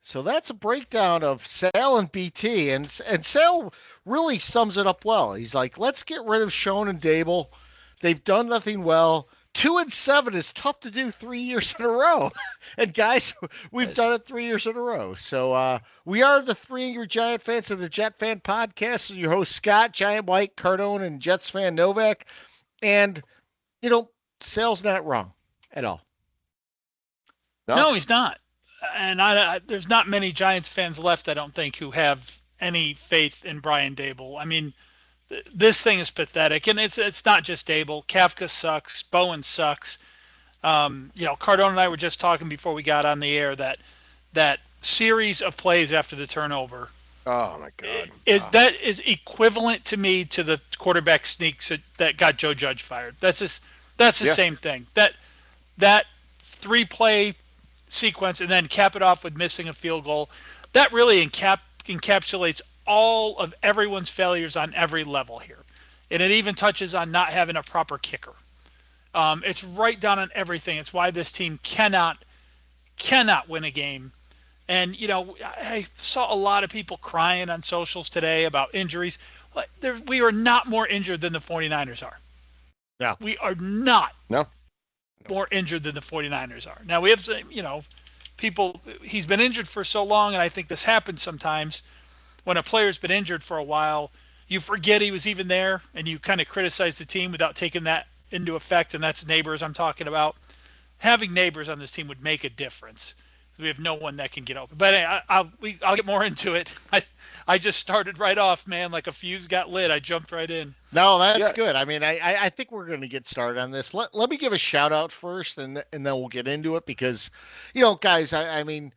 So that's a breakdown of Sale and BT, and Sale really sums it up well. He's like, let's get rid of Schoen and Dable. They've done nothing well. 2-7 is tough to do 3 years in a row. And guys, we've done it 3 years in a row. So we are the Three Angry Giant Fans of the Jet Fan Podcast. Your host Scott, Giant White, Cardone, and Jets fan Novak. And Sale's not wrong at all. No, he's not. And there's not many Giants fans left, I don't think, who have any faith in Brian Dable. I mean, this thing is pathetic, and it's not just Dable. Kafka sucks. Bowen sucks. Cardone and I were just talking before we got on the air that series of plays after the turnover. Oh my God! That is equivalent to me to the quarterback sneaks that got Joe Judge fired. That's the same thing. That 3-play sequence and then cap it off with missing a field goal, that really encapsulates all of everyone's failures on every level here. And it even touches on not having a proper kicker. It's right down on everything. It's why this team cannot win a game. And, I saw a lot of people crying on socials today about injuries. We are not more injured than the 49ers are. No. We are not. No. More injured than the 49ers are. Now, we have, people, he's been injured for so long, and I think this happens sometimes when a player's been injured for a while, you forget he was even there, and you kind of criticize the team without taking that into effect, and that's Neighbors I'm talking about. Having Neighbors on this team would make a difference. We have no one that can get open. But I'll get more into it. I just started right off, man, like a fuse got lit. I jumped right in. No, that's good. I mean, I think we're going to get started on this. Let me give a shout out first, and then we'll get into it because, guys, I mean,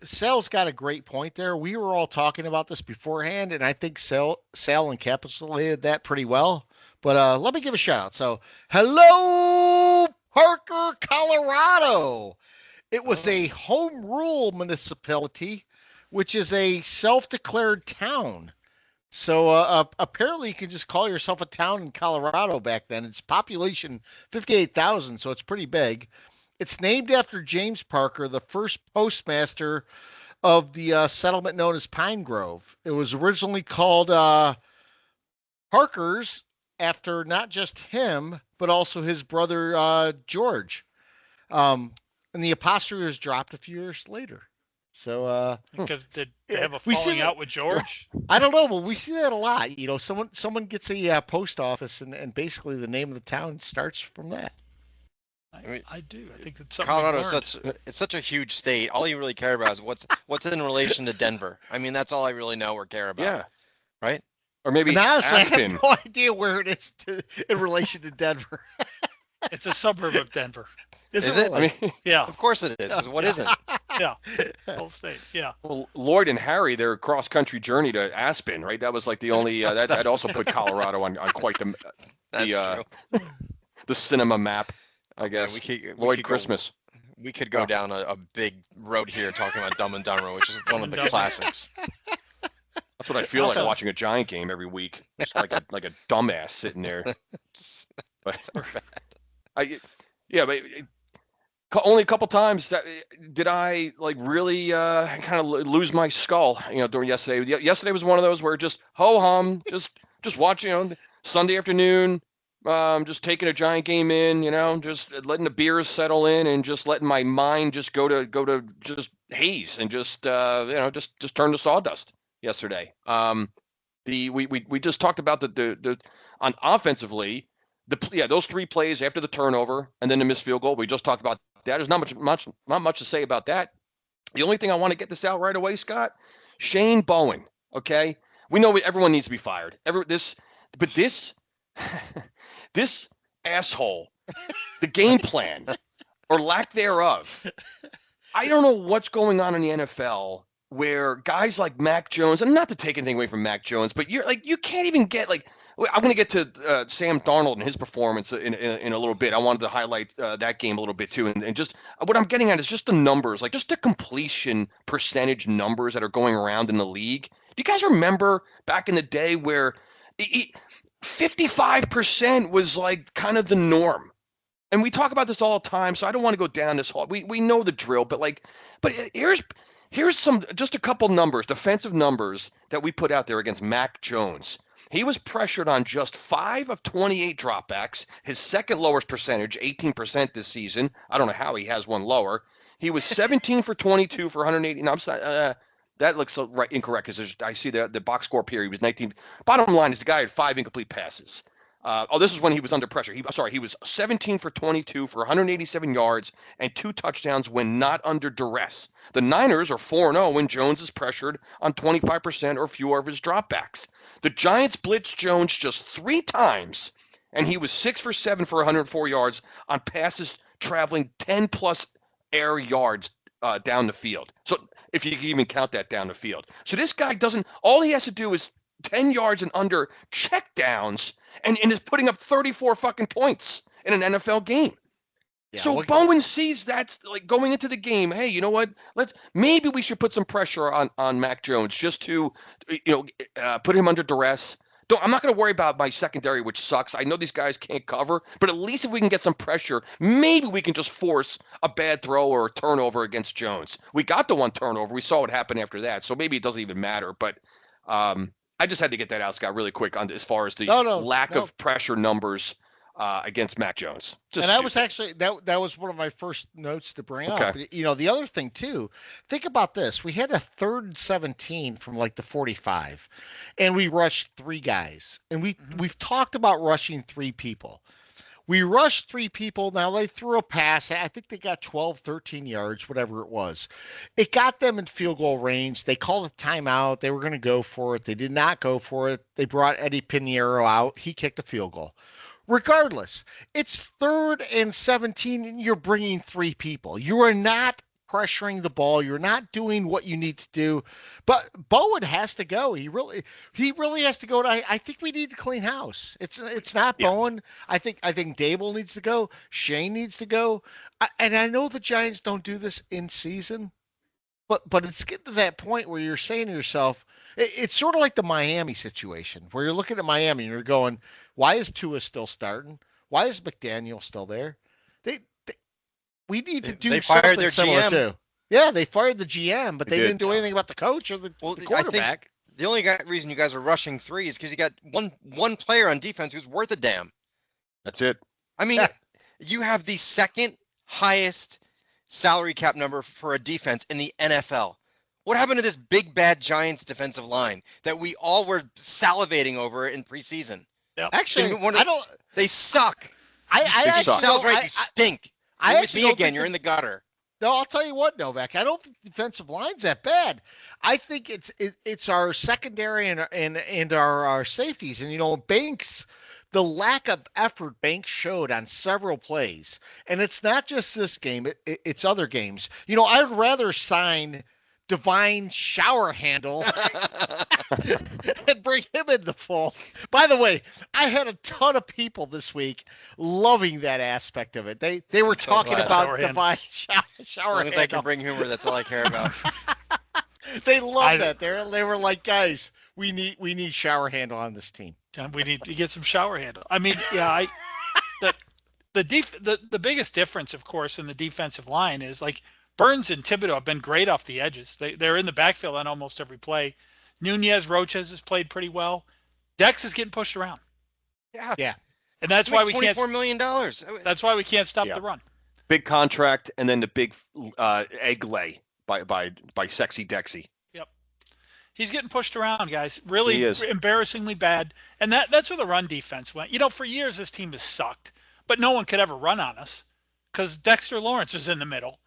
Sal's got a great point there. We were all talking about this beforehand, and I think Sal encapsulated that pretty well. But let me give a shout out. So, hello, Parker, Colorado. It was a home rule municipality, which is a self-declared town. So apparently you can just call yourself a town in Colorado back then. Its population 58,000, so it's pretty big. It's named after James Parker, the first postmaster of the settlement known as Pine Grove. It was originally called Parker's after not just him, but also his brother George. And the apostrophe was dropped a few years later. So because did they have a falling out with George? I don't know, but we see that a lot. Someone gets a post office, and basically the name of the town starts from that. I do. I think it's something. Colorado is such a huge state. All you really care about is what's in relation to Denver. I mean, that's all I really know or care about. Yeah. Right? Or maybe honestly, Aspen. I have no idea where it is in relation to Denver. It's a suburb of Denver. Is it? I mean, yeah. Of course it is. What isn't? Yeah. Whole state. Yeah. Well, Lloyd and Harry, their cross-country journey to Aspen, right? That was like the only that also put Colorado on quite the cinema map, I guess. Yeah, Lloyd Christmas. We could go down a big road here talking about Dumb and Dumber, which is one of the classics. That's what I feel like watching a Giant game every week. Just like a dumbass sitting there. But but only a couple times did I really kind of lose my skull, during yesterday. Yesterday was one of those where just ho-hum, just watching, Sunday afternoon, just taking a Giant game in, just letting the beers settle in and just letting my mind just go to just haze and just turn to sawdust yesterday. We just talked about the on offensively. Those 3 plays after the turnover and then the missed field goal. We just talked about that. There's not much to say about that. The only thing I want to get this out right away, Scott, Shane Bowen. Okay, we know everyone needs to be fired. This asshole, the game plan or lack thereof. I don't know what's going on in the NFL where guys like Mac Jones, and not to take anything away from Mac Jones, but you can't even get I'm going to get to Sam Darnold and his performance in a little bit. I wanted to highlight that game a little bit too, and just what I'm getting at is just the numbers, just the completion percentage numbers that are going around in the league. Do you guys remember back in the day where 55% was kind of the norm? And we talk about this all the time, so I don't want to go down this hall. We know the drill, but Here's just a couple numbers, defensive numbers that we put out there against Mac Jones. He was pressured on just 5 of 28 dropbacks, his second lowest percentage, 18% this season. I don't know how he has one lower. He was 17 for 22 for 180. No, I'm sorry, that looks incorrect because I see the box score period. He was 19. Bottom line is the guy had 5 incomplete passes. This is when he was under pressure. He was 17 for 22 for 187 yards and 2 touchdowns when not under duress. The Niners are 4-0 when Jones is pressured on 25% or fewer of his dropbacks. The Giants blitzed Jones just 3 times, and he was 6 for 7 for 104 yards on passes traveling 10-plus air yards down the field. So if you can even count that down the field. So this guy all he has to do is 10 yards and under check downs and is putting up 34 fucking points in an NFL game. Yeah, so Bowen sees that like going into the game. Hey, you know what? Maybe we should put some pressure on Mac Jones just to, put him under duress. I'm not going to worry about my secondary, which sucks. I know these guys can't cover, but at least if we can get some pressure, maybe we can just force a bad throw or a turnover against Jones. We got the one turnover. We saw what happened after that, so maybe it doesn't even matter. But I just had to get that out, Scott, really quick on as far as the lack of pressure numbers against Mac Jones. That was actually that was one of my first notes to bring up. The other thing too, think about this. We had a 3rd and 17 from like the 45, and we rushed 3 guys. And we've talked about rushing 3 people. We rushed 3 people. Now they threw a pass. I think they got 12, 13 yards, whatever it was. It got them in field goal range. They called a timeout. They were going to go for it. They did not go for it. They brought Eddie Pinheiro out. He kicked a field goal. Regardless, it's 3rd and 17, and you're bringing 3 people. You are not pressuring the ball. You're not doing what you need to do. But Bowen has to go. He really has to go. I think we need to clean house. It's not Bowen. I think Dable needs to go. Shane needs to go. And I know the Giants don't do this in season, but it's getting to that point where you're saying to yourself, it's sort of like the Miami situation where you're looking at Miami and you're going, why is Tua still starting? Why is McDaniel still there? We need to do something similar GM. too. Yeah, they fired the GM, but they didn't do anything about the coach or the quarterback. I think the only reason you guys are rushing 3 is because you got one player on defense who's worth a damn. That's it. I mean, you have the 2nd highest salary cap number for a defense in the NFL. What happened to this big bad Giants defensive line that we all were salivating over in preseason? Yep. Actually, I don't. They suck. Sal's right. You stink. You're with me again. You're in the gutter. No, I'll tell you what, Novak. I don't think the defensive line's that bad. I think it's our secondary and our safeties. And Banks, the lack of effort Banks showed on several plays, and it's not just this game. It's other games. I'd rather sign Divine Shower Handle and bring him in the fold. By the way, I had a ton of people this week loving that aspect of it. They were talking about Divine Shower As long as I can bring humor, that's all I care about. They loved that. They were like, guys, we need Shower Handle on this team. We need to get some Shower Handle. I mean, the biggest difference, of course, in the defensive line is like Burns and Thibodeau have been great off the edges. They're in the backfield on almost every play. Nunez, Roches has played pretty well. Dex is getting pushed around. Yeah. And that's why we can't. $24 million. That's why we can't stop the run. Big contract, and then the big egg lay by Sexy Dexy. Yep. He's getting pushed around, guys. Really embarrassingly bad. And that's where the run defense went. For years this team has sucked, but no one could ever run on us because Dexter Lawrence was in the middle.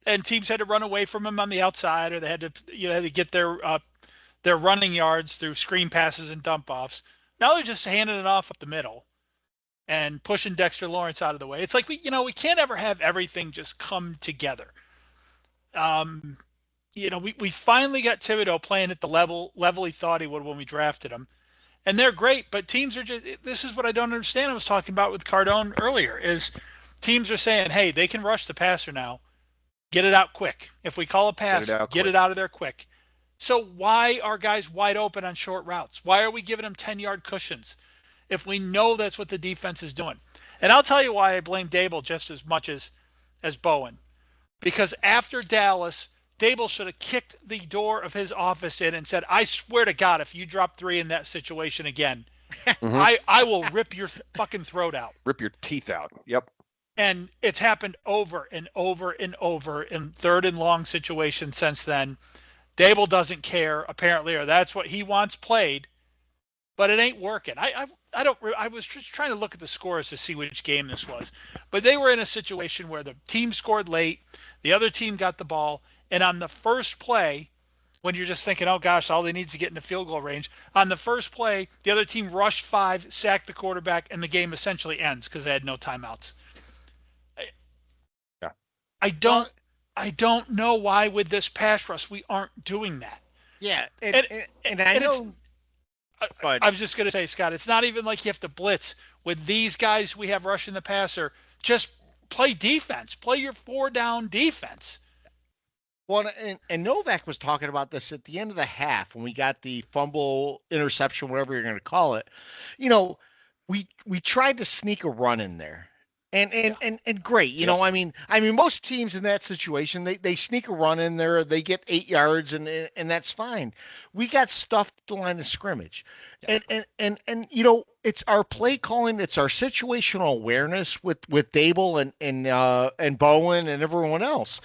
And teams had to run away from him on the outside, or they had to get their running yards through screen passes and dump offs. Now they're just handing it off up the middle and pushing Dexter Lawrence out of the way. It's like we can't ever have everything just come together. We finally got Thibodeau playing at the level he thought he would when we drafted him, and they're great. But teams are just. This is what I don't understand. I was talking about with Cardone earlier. Is teams are saying, hey, they can rush the passer now. Get it out quick. If we call a pass, get it out of there quick. So why are guys wide open on short routes? Why are we giving them 10-yard cushions if we know that's what the defense is doing? And I'll tell you why I blame Dable just as much as Bowen. Because after Dallas, Dable should have kicked the door of his office in and said, I swear to God, if you drop 3 in that situation again, I will rip your fucking throat out. Rip your teeth out. Yep. And it's happened over and over and over in 3rd and long situations since then. Dable doesn't care, apparently, or that's what he wants played, but it ain't working. I was just trying to look at the scores to see which game this was, but they were in a situation where the team scored late, the other team got the ball, and on the first play, when you're just thinking, oh gosh, all they need is to get into field goal range, on the first play, the other team rushed 5, sacked the quarterback, and the game essentially ends because they had no timeouts. Yeah. I don't know why with this pass rush we aren't doing that. Yeah, and I know. I was just going to say, Scott, it's not even like you have to blitz. With these guys we have rushing the passer, just play defense. Play your 4-down defense. Well, and Novak was talking about this at the end of the half when we got the fumble, interception, whatever you're going to call it. You know, we tried to sneak a run in there. And great, you know, I mean, most teams in that situation, they sneak a run in there, they get 8 yards, and that's fine. We got stuffed at the line of scrimmage, and you know, it's our play calling, it's our situational awareness with Dable and Bowen and everyone else.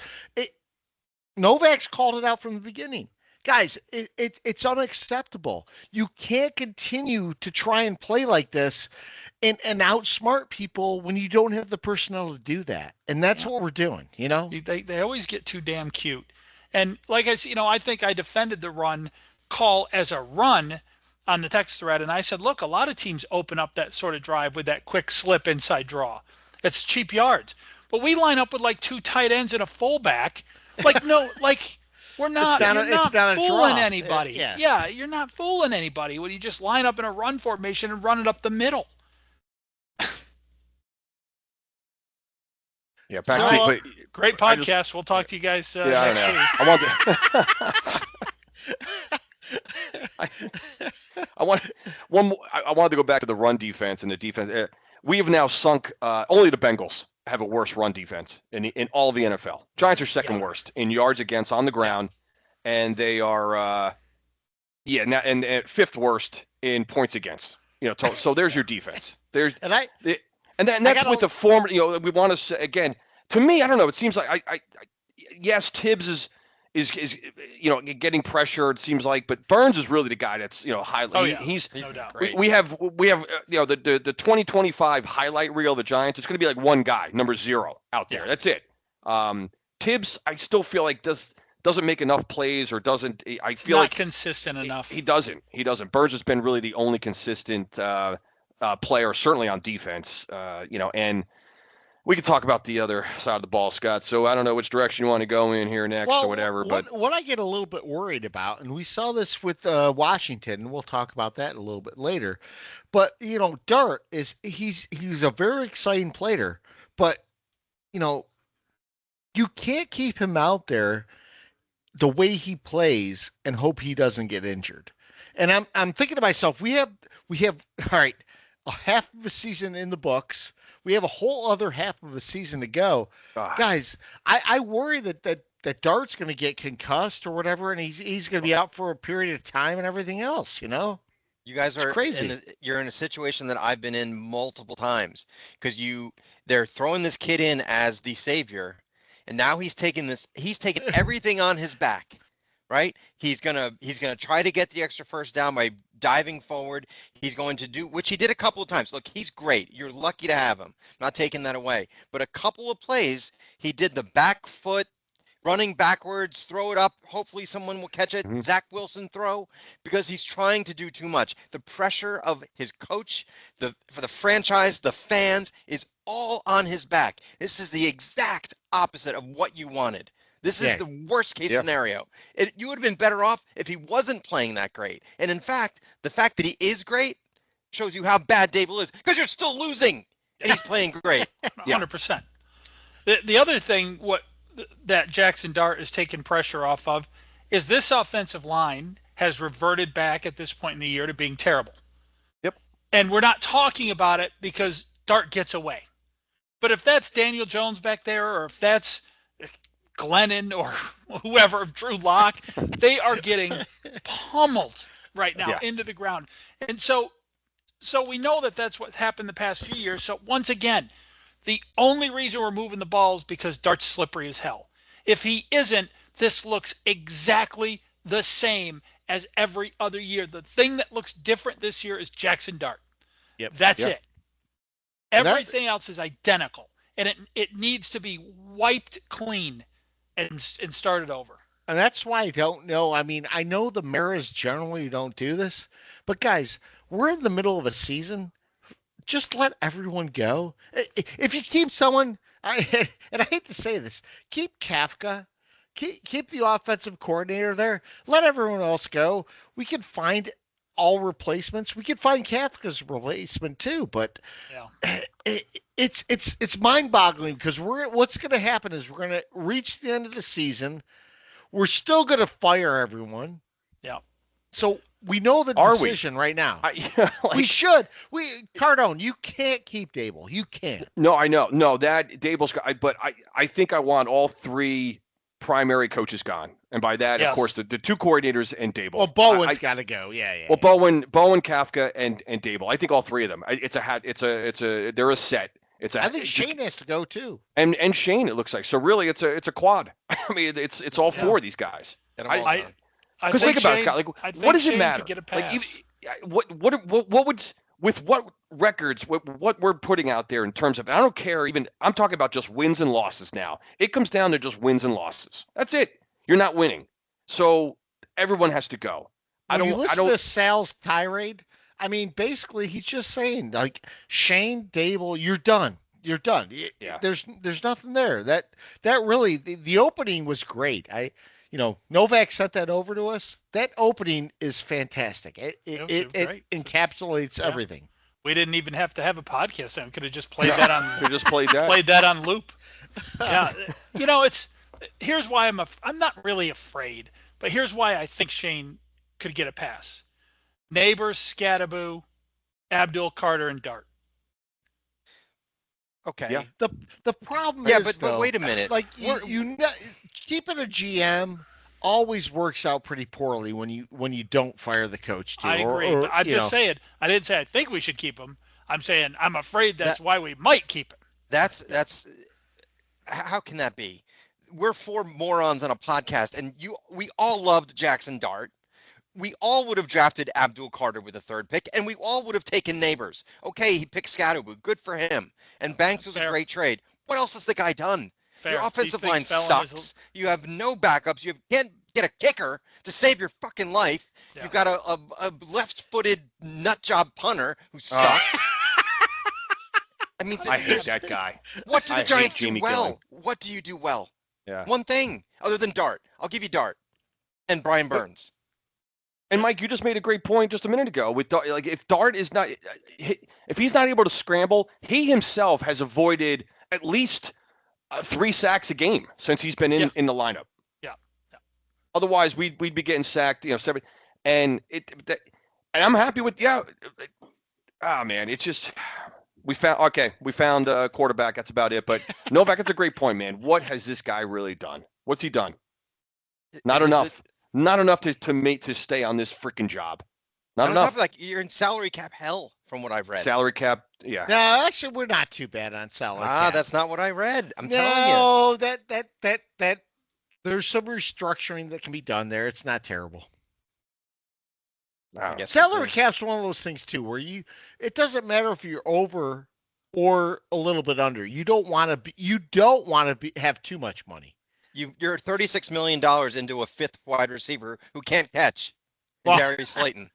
Novak's called it out from the beginning. Guys, it's unacceptable. You can't continue to try and play like this and outsmart people when you don't have the personnel to do that. And that's what we're doing, you know? They always get too damn cute. And like I said, you know, I think I defended the run call as a run on the text thread. And I said, look, a lot of teams open up that sort of drive with that quick slip inside draw. It's cheap yards. But we line up with like 2 tight ends and a fullback. Like, no, like... You're not fooling anybody. Yeah, you're not fooling anybody when you just line up in a run formation and run it up the middle. Yeah, great podcast. We'll talk to you guys next week. I wanted to go back to the run defense and the defense. We have now sunk. Only the Bengals have a worse run defense in all the NFL. Giants are second worst in yards against on the ground, and they are and 5th worst in points against. You know, so there's your defense. That's with the former. You know, we want to say again. To me, I don't know. It seems like yes, Tibbs is you know, getting pressure. It seems like, but Burns is really the guy that's, you know, he's no doubt. We have you know, the 2025 highlight reel of the Giants. It's going to be like one guy, number 0 out there. That's it. Tibbs, I still feel like doesn't make enough plays or doesn't. I feel like consistent enough. He doesn't. Burns has been really the only consistent player, certainly on defense. You know, and we could talk about the other side of the ball, Scott. So I don't know which direction you want to go in here next or whatever. But what I get a little bit worried about, and we saw this with Washington, and we'll talk about that a little bit later. But you know, Dart he's a very exciting player, but you know, you can't keep him out there the way he plays and hope he doesn't get injured. And I'm thinking to myself, we have all right, a half of a season in the books. We have a whole other half of a season to go. Guys, I worry that Dart's going to get concussed or whatever, and he's going to be out for a period of time and everything else, you know? You guys are crazy. You're in a situation that I've been in multiple times because they're throwing this kid in as the savior, and now he's taking everything on his back, right? He's gonna try to get the extra first down by diving forward. He's going to do, which he did a couple of times. Look, he's great. You're lucky to have him. I'm not taking that away. But a couple of plays, he did the back foot, running backwards, throw it up. Hopefully someone will catch it. Zach Wilson throw, because he's trying to do too much. The pressure of his coach, for the franchise, the fans, is all on his back. This is the exact opposite of what you wanted. This is the worst case scenario. You would have been better off if he wasn't playing that great. And in fact, the fact that he is great shows you how bad Dable is, because you're still losing and he's playing great. 100%. The other thing that Jackson Dart is taking pressure off of is this offensive line has reverted back at this point in the year to being terrible. Yep. And we're not talking about it because Dart gets away. But if that's Daniel Jones back there, or if that's Glennon or whoever of Drew Lock, they are getting pummeled right now Yeah. into the ground. And so we know that that's what happened the past few years. So once again, the only reason we're moving the ball is because Dart's slippery as hell. If he isn't, this looks exactly the same as every other year. The thing that looks different this year is Jackson Dart. Yep. That's Yep. it. Everything else is identical, and it needs to be wiped clean and started over. And that's why I don't know. I mean, I know the Maras generally don't do this, but guys, we're in the middle of a season. Just let everyone go. If you keep someone, and I hate to say this, keep Kafka, keep the offensive coordinator there. Let everyone else go. We can find all replacements. We can find Kafka's replacement too. But Yeah. it's mind-boggling because what's going to happen is we're going to reach the end of the season. We're still going to fire everyone. Yeah. So we know the Are we? decision right now. Like, We should. Cardone, you can't keep Dable. You can't. no, I know. No, that Dable's got. But I think I want all three primary coaches gone, and by that, Yes. of course, the two coordinators and Dable. Well, Bowen's got to go. Yeah. Well, Bowen, Kafka, and Dable. I think all three of them. It's a hat. They're a set. I think Shane has to go too. and Shane. It looks like so. Really, it's a quad. I mean, it's all four of these guys. Get 'em all I- done. Because think about it, Scott. I Like, think what does it Shane matter? could get a Like, pass. what would with what records, what we're putting out there in terms of, I don't care. Even I'm talking about just wins and losses now. It comes down to just wins and losses. That's it. You're not winning, so everyone has to go. When you listen to Sal's tirade, I mean, basically, he's just saying like Shane, Dable, you're done. You're done. Yeah. There's nothing there. That really the opening was great. Novak sent that over to us. That opening is fantastic. It great. encapsulates Yeah. everything. We didn't even have to have a podcast. We could have just played that on They just played that. played that on loop. Yeah, here's why I'm not really afraid, but here's why I think Shane could get a pass. Neighbors, Scattaboo, Abdul, Carter, and Dart. Okay. Yeah. The problem Yeah, is, but though, wait a minute. like keeping a GM always works out pretty poorly when you don't fire the coach too. I agree. But I'm just saying. I didn't say I think we should keep him. I'm saying I'm afraid that's why we might keep him. That's how can that be? We're four morons on a podcast, and we all loved Jackson Dart. We all would have drafted Abdul Carter with a third pick, and we all would have taken Neighbors. Okay, he picked Scatterboot. Good for him. And Banks was a great trade. What else has the guy done? Fair. Your offensive These line things fell on his- sucks. You have no backups. You can't get a kicker to save your fucking life. Yeah. You've got a left-footed nut job punter who sucks. I mean, I hate that guy. what do I the hate Giants do Jamie well? Gillen. What do you do well? Yeah. One thing other than Dart. I'll give you Dart and Brian Burns. And Mike, you just made a great point just a minute ago. With Dart, like if Dart is not, if he's not able to scramble, he himself has avoided at least 3 sacks a game since he's been in the lineup. Yeah. Otherwise, we'd be getting sacked, 7. And and I'm happy with man, it's just we found a quarterback. That's about it. But Novak, that's a great point, man. What has this guy really done? What's he done? Not enough. Not enough to stay on this freaking job. Not enough. Like you're in salary cap hell, from what I've read. Salary cap, yeah. No, actually, we're not too bad on salary cap. That's not what I read. I'm telling you. No, that there's some restructuring that can be done there. It's not terrible. I guess Salary cap's one of those things too, where it doesn't matter if you're over or a little bit under. You don't want to have too much money. You're $36 million into a fifth wide receiver who can't catch. Well, Darius Slayton.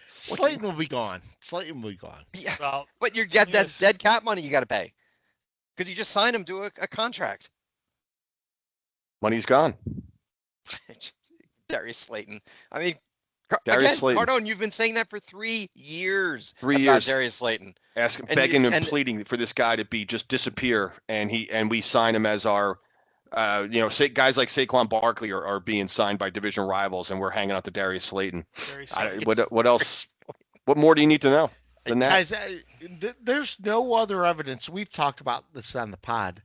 Slayton will be gone. Yeah, Well, but that's dead cap money you got to pay because you just signed him to a contract. Money's gone. Darius Slayton. I mean, Darius Slayton. Cardone, you've been saying that for 3 years. 3 about years. Darius Slayton. Begging and pleading for this guy to just disappear, and we sign him as our, guys like Saquon Barkley are being signed by division rivals, and we're hanging out to Darius Slayton. What else? What more do you need to know than that? Guys, there's no other evidence. We've talked about this on the pod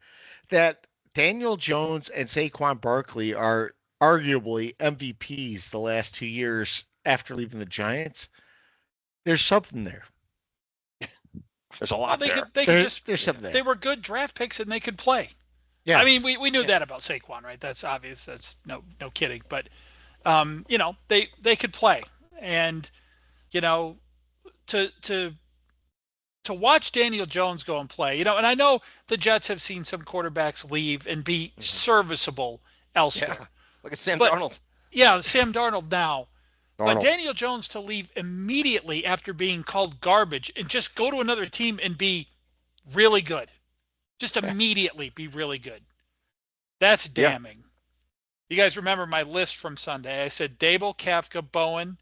that Daniel Jones and Saquon Barkley are arguably MVPs the last 2 years after leaving the Giants. There's something there. There's a Well, lot there. they could just There's something they there. were good draft picks and they could play. Yeah. I mean, we knew that about Saquon, right? That's obvious. That's no kidding. But they could play, and you know, to to to watch Daniel Jones go and play, and I know the Jets have seen some quarterbacks leave and be serviceable Yeah. elsewhere. Look at Sam But Darnold. yeah, Sam Darnold now. But Darnold. Daniel Jones to leave immediately after being called garbage and just go to another team and be really good. Just immediately be really good. That's Yeah. damning. You guys remember my list from Sunday. I said Dable, Kafka, Bowen,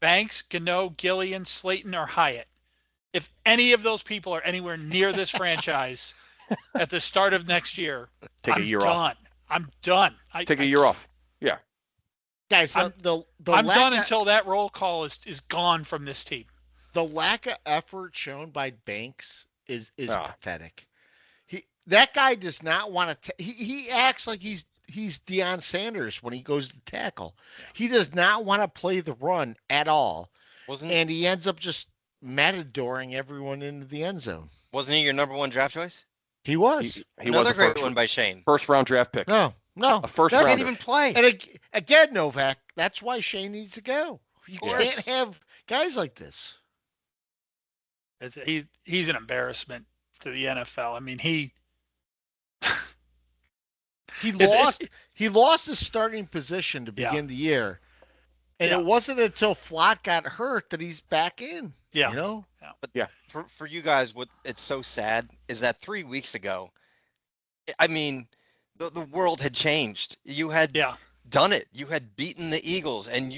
Banks, Gano, Gillian, Slayton, or Hyatt. If any of those people are anywhere near this franchise at the start of next year, Take I'm a year done. off. I'm done. Take a year off. Yeah. Guys, I'm lack done of, until that roll call is gone from this team. the lack of effort shown by Banks is Ah. pathetic. That guy does not want to. He acts like he's Deion Sanders when he goes to tackle. He does not want to play the run at all, and he ends up just matadoring everyone into the end zone. Wasn't he your number one draft choice? He was. He Another was great one by Shane. first round draft pick. No. A first Can't rounder. even play. And again, Novak, that's why Shane needs to go. You Of can't course. have guys like this. He's an embarrassment to the NFL. I mean, He It's- lost his starting position to begin the year. And it wasn't until Flott got hurt that he's back in. Yeah. You know? For you guys, what it's so sad is that 3 weeks ago, I mean, the world had changed. You had done it. You had beaten the Eagles, and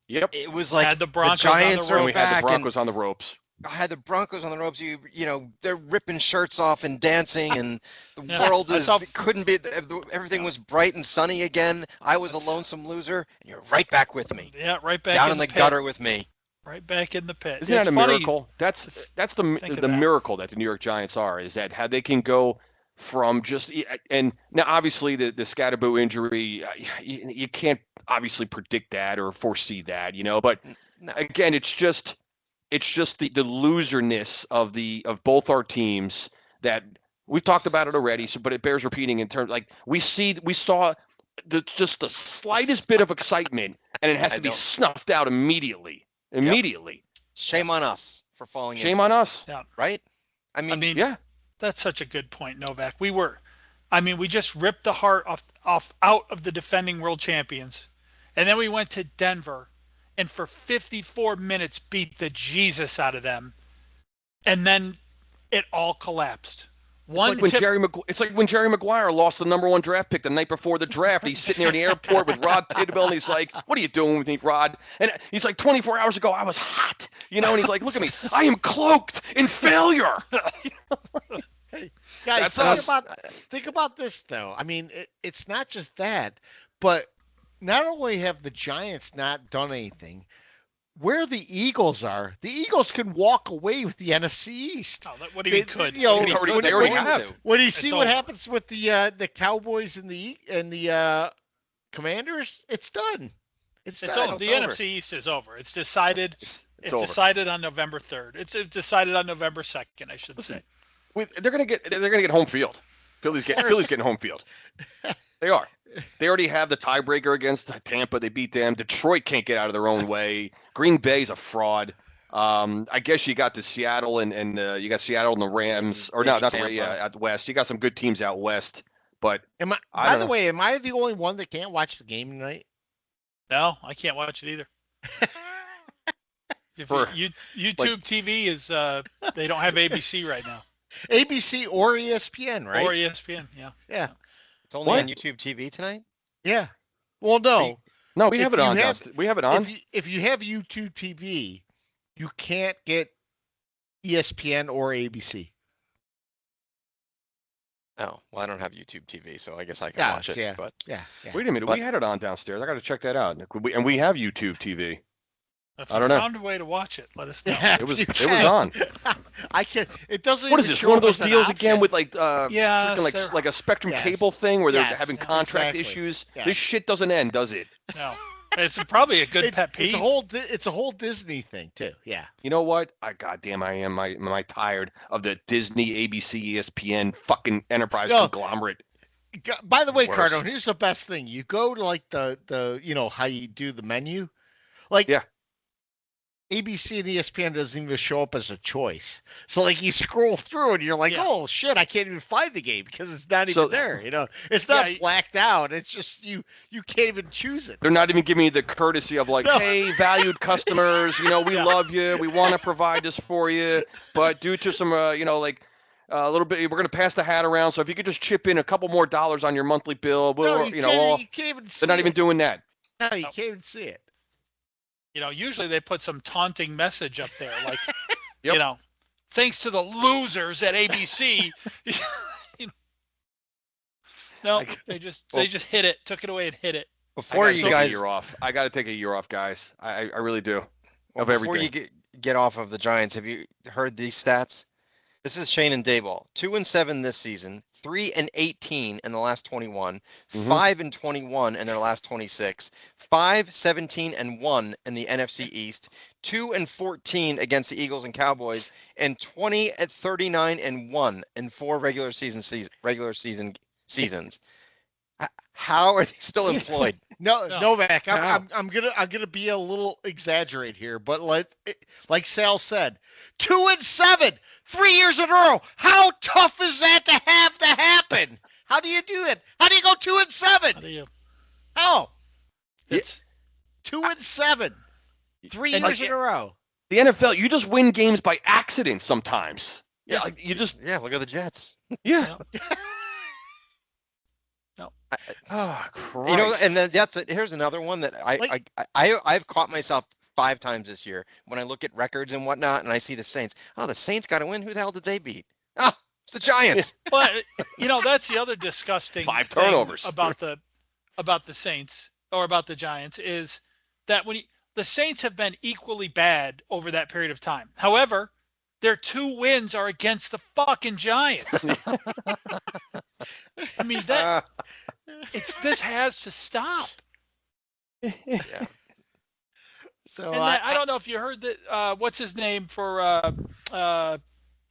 Yep. it was like Had the Broncos on the Giants ropes. are And we had the back, Broncos on the ropes. and had the Broncos on the ropes. They're ripping shirts off and dancing, and the Yeah, world I saw- couldn't be. Everything was bright and sunny again. I was a lonesome loser, and you're right back with me, Yeah, right back down in in the pit. gutter with me. Right back in the pit. Isn't that It's a funny. miracle? That's Think of the that. miracle that the New York Giants are, is that how they can go from just, and now obviously the Scatterboo injury, you can't obviously predict that or foresee that, but No. again, it's just the loserness of both our teams that we've talked about it already. So, but it bears repeating in terms, like we saw just the slightest bit of excitement, and it has to be snuffed out immediately. Immediately. Shame on us for falling Shame into on us. Yeah. it, right? I mean, Yeah. That's such a good point, Novak. We just ripped the heart off out of the defending world champions. And then we went to Denver and for 54 minutes beat the Jesus out of them. And then it all collapsed. It's like when Jerry Maguire lost the number 1 draft pick the night before the draft. He's sitting there in the airport with Rod Tidwell, and he's like, "What are you doing with me, Rod?" And he's like, "24 hours ago, I was hot," and he's like, "Look at me, I am cloaked in failure." Hey, guys, That's us. think about this though. I mean, it's not just that, but not only have the Giants not done anything, where the Eagles are, the Eagles can walk away with the NFC East. Oh, what do you mean could? They already have. When you see It's what over. happens with the Cowboys and the Commanders, it's done. It's It's done. over. The over. NFC East is over. It's decided. It's It's over. decided on November 3rd. It's decided on November 2nd, I should say. They're gonna get home field. Philly's getting home field. They are. They already have the tiebreaker against Tampa. They beat them. Detroit can't get out of their own way. Green Bay's a fraud. I guess you got the Seattle and you got Seattle and the Rams, or no, Maybe not the Tampa. out west. You got some good teams out west, but By don't the know. way, am I the only one that can't watch the game tonight? No, I can't watch it either. YouTube TV is they don't have ABC right now. ABC or ESPN, right? Or ESPN, yeah. Yeah. it's only What? on YouTube TV tonight. Yeah. Well, no. no, we If have it you on. have- We have it on. If you have YouTube TV, you can't get ESPN or ABC. Oh, well, I don't have YouTube TV, so I guess I can Yeah, watch it. yeah. But Yeah. Wait a minute, But- we had it on downstairs. I got to check that out. And we have YouTube TV. If I you don't know. found a way to watch it, let us know. Yeah, It was you on. I can't. It doesn't. What is even this? show One of up those as an deals again option. with like Yes, freaking like a Spectrum Yes. cable thing where they're Yes, having yeah, contract exactly. issues? Yes. This shit doesn't end, does it? No. It's probably a good pet peeve. It's a whole Disney thing too. Yeah. You know what? Goddamn, am I tired of the Disney, ABC, ESPN, fucking enterprise No. conglomerate? By the way, Worst. Cardone, here's the best thing. You go to like the how you do the menu, like Yeah. ABC and ESPN doesn't even show up as a choice. So like you scroll through and you're like, Yeah. oh shit, I can't even find the game because it's not So- even there. It's not Yeah, blacked out. It's just you can't even choose it. They're not even giving me the courtesy of like, No. hey, valued customers, we love you, we want to provide this for you, but due to some, like a little bit, we're gonna pass the hat around. So if you could just chip in a couple more dollars on your monthly bill, No, we'll, you can't even see they're not even it. doing that. No, you can't even see it. Usually they put some taunting message up there, like, Yep. Thanks to the losers at ABC. No, they just hit it, took it away and hit it. Before I you gotta take guys a year off. I got to take a year off, guys. I really do. Well, of before everything. you get off of the Giants, have you heard these stats? This is Shane and Dayball. 2-7 this season, 3-18 in the last 21, Mhm. 5-21 in their last 26, 5-17-1 in the NFC East, 2-14 against the Eagles and Cowboys, and 20-39-1 in 4 regular season seasons. How are they still employed? No, No. Novak, How? I'm gonna be a little exaggerate here, but like Sal said, 2-7, 3 years in a row. How tough is that to have to happen? How do you do it? How do you go 2-7? How do you? How? It's 2-7, 3 And years like- in a row. The NFL, you just win games by accident sometimes. Yeah, like you just Yeah, look at the Jets. yeah. No. Oh, Christ. You know, and then that's it. Here's another one that Like- I've caught myself 5 times this year when I look at records and whatnot, and I see the Saints. Oh, the Saints got to win. Who the hell did they beat? Oh, it's the Giants. But that's the other disgusting 5 thing turnovers. about the Saints or about the Giants is that the Saints have been equally bad over that period of time. However, their 2 wins are against the fucking Giants. I mean this has to stop. Yeah. So And I don't know if you heard that. What's his name for the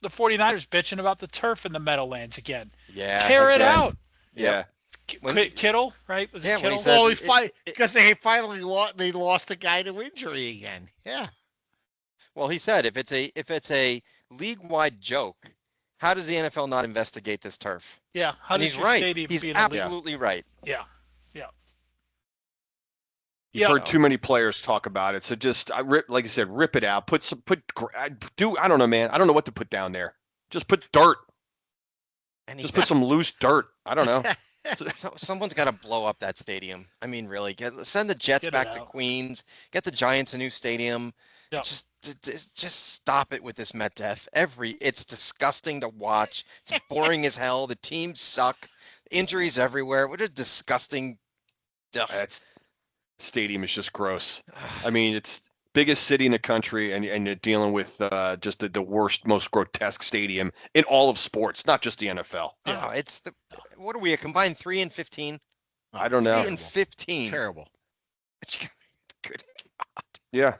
49ers bitching about the turf in the Meadowlands again? Yeah. Tear it again. out. Yeah. Kittle, right? Was Yeah, it when he Kittle? says- well, because they finally lost a guy to injury again. Yeah. Well, he said if it's a league-wide joke, how does the NFL not investigate this turf? Yeah. How And does he's your right. stadium He's be in a league? absolutely right. Yeah. You've Yeah. heard too many players talk about it. So just like you said, rip it out. I don't know, man. I don't know what to put down there. Just put dirt. And Just put some loose dirt. I don't know. So someone's got to blow up that stadium. I mean, really, send the Jets Get it back to out. Queens. Get the Giants a new stadium. Yeah. Just stop it with this Met death. It's disgusting to watch. It's boring as hell. The teams suck. Injuries everywhere. What a disgusting. Ugh. That's stadium is just gross. I mean, it's biggest city in the country, and you're dealing with just the worst, most grotesque stadium in all of sports, not just the NFL. Yeah, what are we, a combined 3-15? I don't know. 3-15. Terrible. Good. Yeah.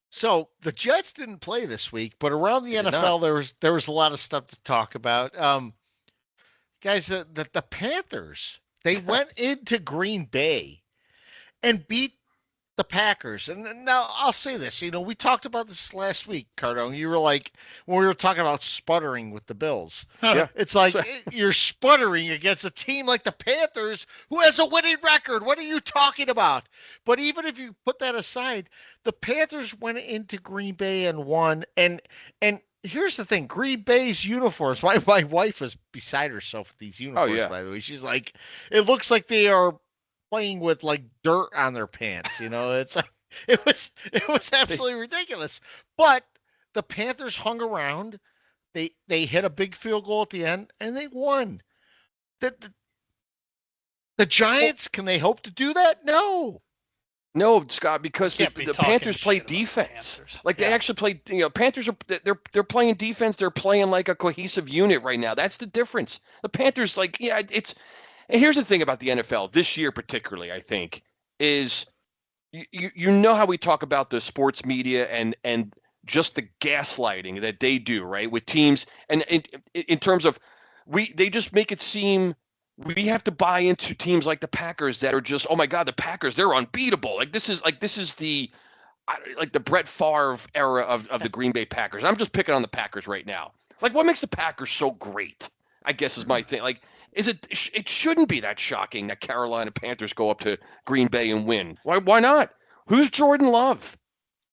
So the Jets didn't play this week, but around the They did NFL there was a lot of stuff to talk about. Guys, the Panthers, they went into Green Bay and beat the Packers. And now I'll say this, we talked about this last week, Cardone. You were like, when we were talking about sputtering with the Bills. Yeah. It's like you're sputtering against a team like the Panthers who has a winning record. What are you talking about? But even if you put that aside, the Panthers went into Green Bay and won. And here's the thing, Green Bay's uniforms, my wife was beside herself with these uniforms, yeah. by the way. She's like, it looks like they are playing with like dirt on their pants. It's like it was absolutely ridiculous. But the Panthers hung around. They hit a big field goal at the end and they won. The Giants, can they hope to do that? No. No, Scott, because Can't be the talking Panthers play shit about the defense. Panthers. Like they Yeah. actually play. Panthers are they're playing defense. They're playing like a cohesive unit right now. That's the difference. The Panthers, like, yeah, it's. And here's the thing about the NFL this year, particularly, I think, is you know how we talk about the sports media and just the gaslighting that they do, right, with teams, and in terms of they just make it seem we have to buy into teams like the Packers that are just, oh my God, the Packers, they're unbeatable. This is the like the Brett Favre era of the Green Bay Packers. I'm just picking on the Packers right now. Like, what makes the Packers so great, I guess, is my thing. Like, it shouldn't be that shocking that Carolina Panthers go up to Green Bay and win. Why not? Who's Jordan Love?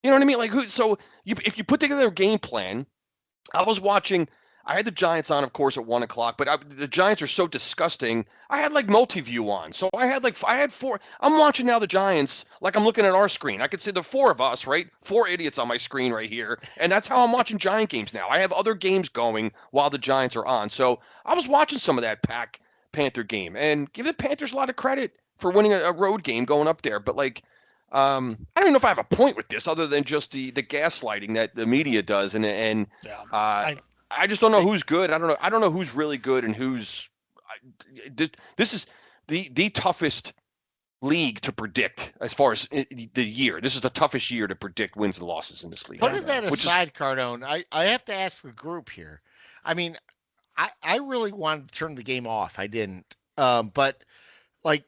You know what I mean? Like, if you put together a game plan, I had the Giants on, of course, at 1 o'clock, but the Giants are so disgusting. I had like multi-view on, so I had four. I'm watching now the Giants like I'm looking at our screen. I could see the four of us, right? Four idiots on my screen right here, and that's how I'm watching Giant games now. I have other games going while the Giants are on, so I was watching some of that Panther game, and give the Panthers a lot of credit for winning a road game going up there. But like, I don't even know if I have a point with this other than just the gaslighting that the media does, and Yeah. I just don't know who's good. I don't know who's really good and who's. This is the toughest league to predict as far as the year. This is the toughest year to predict wins and losses in this league. Putting that aside, Cardone, I have to ask the group here. I mean, I really wanted to turn the game off. I didn't. But like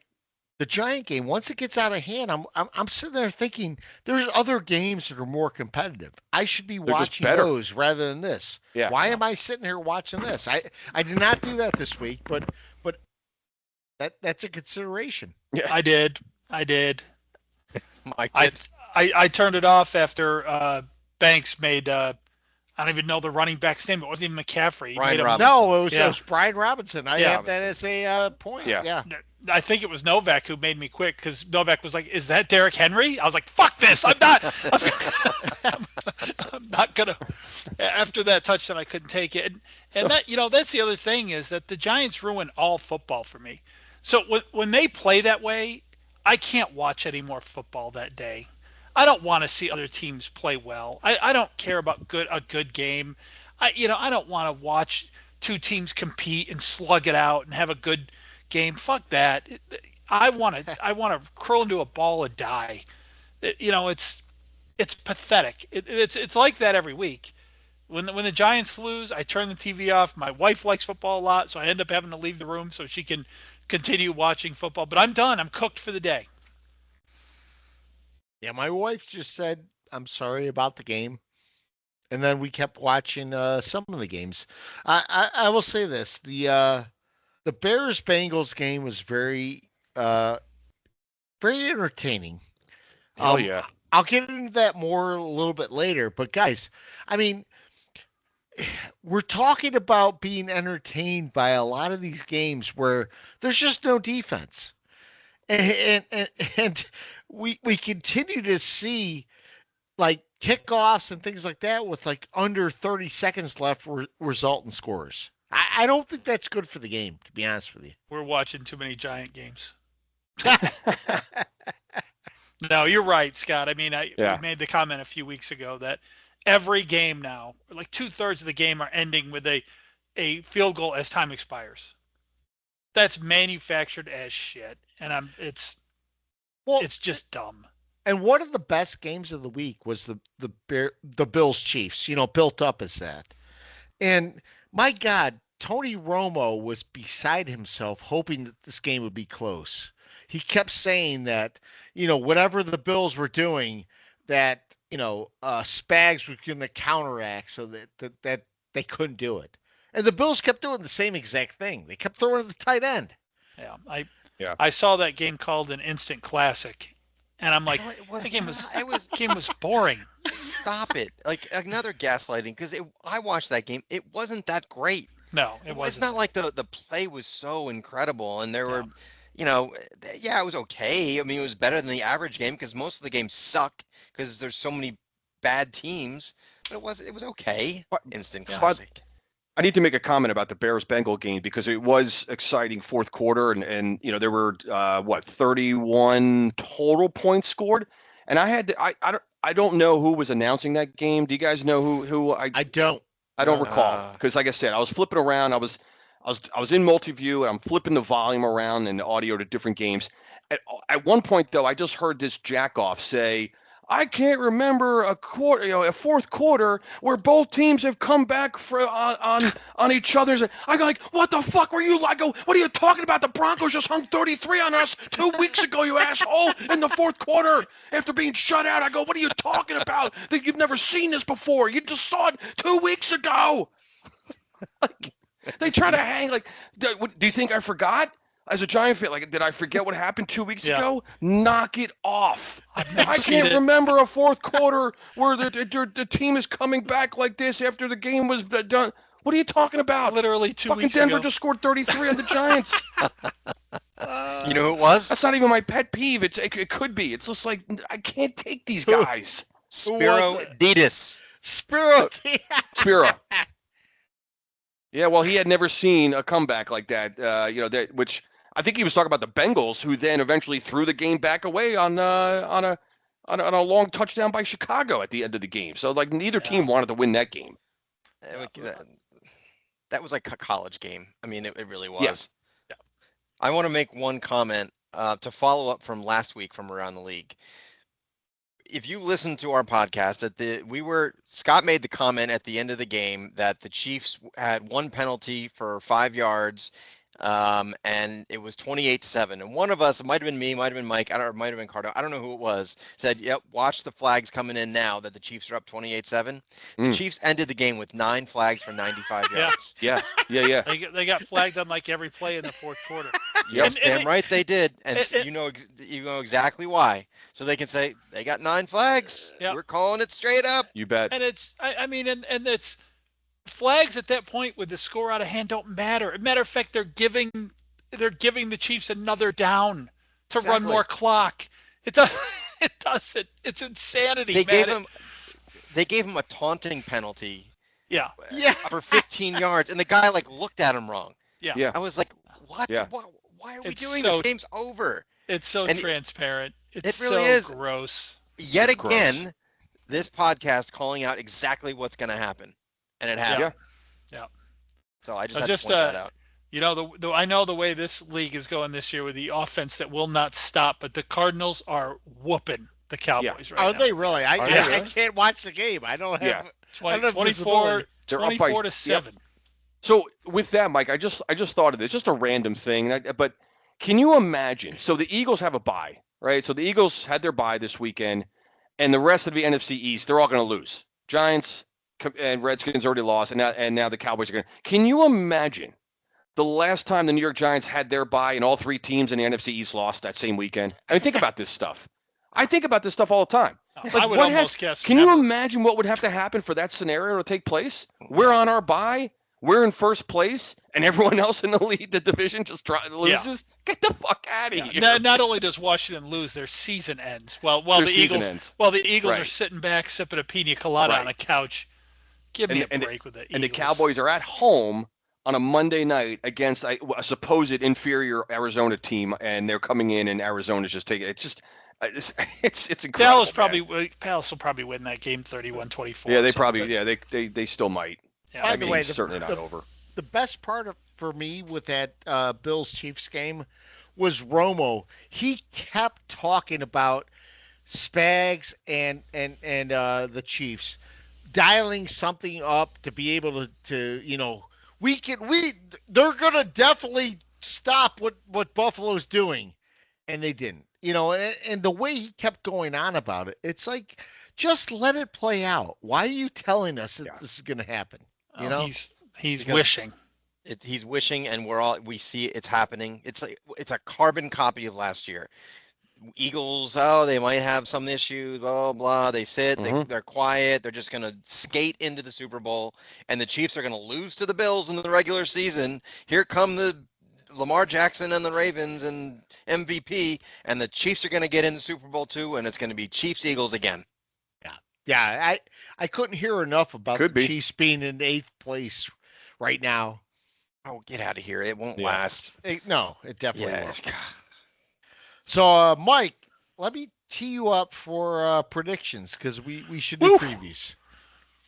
the Giant game, once it gets out of hand, I'm sitting there thinking there's other games that are more competitive. I should be They're just watching better. those rather than this. Yeah. Why am I sitting here watching this? I did not do that this week, but that's a consideration. Yeah. I did. Mike I did. I turned it off after Banks made I don't even know the running back's name. It wasn't even McCaffery. He Brian made him- Robinson. No, it Yeah. was Brian Robinson. I Yeah. have that as a point. Yeah. Yeah. I think it was Novak who made me quit because Novak was like, "Is that Derrick Henry?" I was like, "Fuck this! I'm not. I'm not gonna." After that touchdown, I couldn't take it, and that that's the other thing is that the Giants ruin all football for me. So when they play that way, I can't watch any more football that day. I don't want to see other teams play well. I don't care about a good game. I don't want to watch two teams compete and slug it out and have a good game. Fuck that. I want to curl into a ball and die. It's pathetic. It's like that every week. When the Giants lose, I turn the TV off. My wife likes football a lot, so I end up having to leave the room so she can continue watching football. But I'm done. I'm cooked for the day. Yeah, my wife just said, "I'm sorry about the game," and then we kept watching some of the games. I will say this: the Bears Bengals game was very entertaining. Hell yeah. I'll get into that more a little bit later, but guys, I mean, we're talking about being entertained by a lot of these games where there's just no defense, and we continue to see like kickoffs and things like that with like under 30 seconds left result in scores. I don't think that's good for the game, to be honest with you. We're watching too many Giant games. No, you're right, Scott. I mean, we made the comment a few weeks ago that every game now, like 2/3 of the game, are ending with a field goal as time expires. That's manufactured as shit, and it's just dumb. And one of the best games of the week was the Bills Chiefs. Built up as that, and my God, Tony Romo was beside himself, hoping that this game would be close. He kept saying that, whatever the Bills were doing, that, Spags was going to counteract so that they couldn't do it. And the Bills kept doing the same exact thing. They kept throwing to the tight end. Yeah, I saw that game called an instant classic, and I'm like, the game was boring. Stop it! Like another gaslighting because I watched that game. It wasn't that great. No, it wasn't. It's not like the play was so incredible, and there were. Yeah, it was okay. I mean, it was better than the average game because most of the games sucked because there's so many bad teams. But it was okay. Instant classic. I need to make a comment about the Bears-Bengal game because it was exciting fourth quarter, and there were 31 total points scored, and I don't know who was announcing that game. Do you guys know who I don't. I don't recall because, like I said, I was flipping around. I was in multi-view and I'm flipping the volume around and the audio to different games. At one point though, I just heard this jackoff say, "I can't remember a fourth quarter where both teams have come back on each other's." I go like, "What the fuck were you?" I go, "What are you talking about? The Broncos just hung 33 on us 2 weeks ago, you asshole, in the fourth quarter after being shut out." I go, "What are you talking about? That you've never seen this before? You just saw it 2 weeks ago." Like, they try to hang like, do you think I forgot? As a Giant fan, like, did I forget what happened 2 weeks ago? Knock it off. I can't remember a fourth quarter where the team is coming back like this after the game was done. What are you talking about? Literally 2 weeks ago. Fucking Denver just scored 33 on the Giants. You know who it was? That's not even my pet peeve. It could be. It's just like, I can't take these guys. Spiro Ditas. Spiro. Yeah, well, he had never seen a comeback like that, which I think he was talking about the Bengals, who then eventually threw the game back away on a long touchdown by Chicago at the end of the game. So, like, neither team wanted to win that game. That was like a college game. I mean, it really was. Yeah. I want to make one comment to follow up from last week from around the league. If you listen to our podcast, Scott made the comment at the end of the game that the Chiefs had one penalty for 5 yards, and it was 28-7. And one of us, it might have been me, might have been Mike, it might have been Cardone, I don't know who it was, said, "Yep, watch the flags coming in now that the Chiefs are up 28-7." The Chiefs ended the game with 9 flags for 95 yards. Yeah. They got flagged on like every play in the fourth quarter. Yes, damn right they did, and you know exactly why. So they can say they got 9 flags. Yep. We're calling it straight up. You bet. And it's, it's flags at that point with the score out of hand don't matter. As a matter of fact, they're giving the Chiefs another down to run more clock. It doesn't. It's insanity. They gave him a taunting penalty. Yeah. For 15 yards, and the guy looked at him wrong. Yeah. I was like, what? Yeah. Why are we doing this? Game's over. It's so transparent. It really is gross. Yet again, this podcast calling out exactly what's going to happen, and it happened. Yeah. So I just had to point that out. You know, I know the way this league is going this year with the offense that will not stop, but the Cardinals are whooping the Cowboys right now. Are they really? I can't watch the game. I don't have 24 to 7. Yep. So with that, Mike, I just thought of this, just a random thing, but can you imagine? So the Eagles have a bye, right? So the Eagles had their bye this weekend, and the rest of the NFC East, they're all going to lose. Giants and Redskins already lost, and now the Cowboys are going to. Can you imagine the last time the New York Giants had their bye and all 3 teams in the NFC East lost that same weekend? I mean, think about this stuff. I think about this stuff all the time. I would almost guess. Can you imagine what would have to happen for that scenario to take place? We're on our bye. We're in first place, and everyone else in the division just loses. Yeah. Get the fuck out of here! Not only does Washington lose, their season ends. While the Eagles are sitting back sipping a pina colada on a couch. Give me a break with the Eagles. And the Cowboys are at home on a Monday night against a supposed inferior Arizona team, and they're coming in, and Arizona's just taking. It's just. It's incredible. Dallas will probably win that game 31-24. Yeah, they probably. Yeah, they still might. Yeah, By the way, certainly not over. The best part for me with that Bills Chiefs game was Romo. He kept talking about Spags and the Chiefs dialing something up to be able to they're gonna definitely stop what Buffalo's doing, and they didn't. And the way he kept going on about it, it's like, just let it play out. Why are you telling us that this is going to happen? He's wishing. He's wishing, and we see it's happening. It's a carbon copy of last year. Eagles, they might have some issues, blah, blah. They sit, they're quiet. They're just going to skate into the Super Bowl, and the Chiefs are going to lose to the Bills in the regular season. Here come the Lamar Jackson and the Ravens and MVP, and the Chiefs are going to get in the Super Bowl too, and it's going to be Chiefs-Eagles again. Yeah. I couldn't hear enough about the Chiefs being in 8th place right now. Oh, get out of here! It won't Yeah. last. No, it definitely Yes. won't. So, Mike, let me tee you up for predictions because we should do Woo. previews.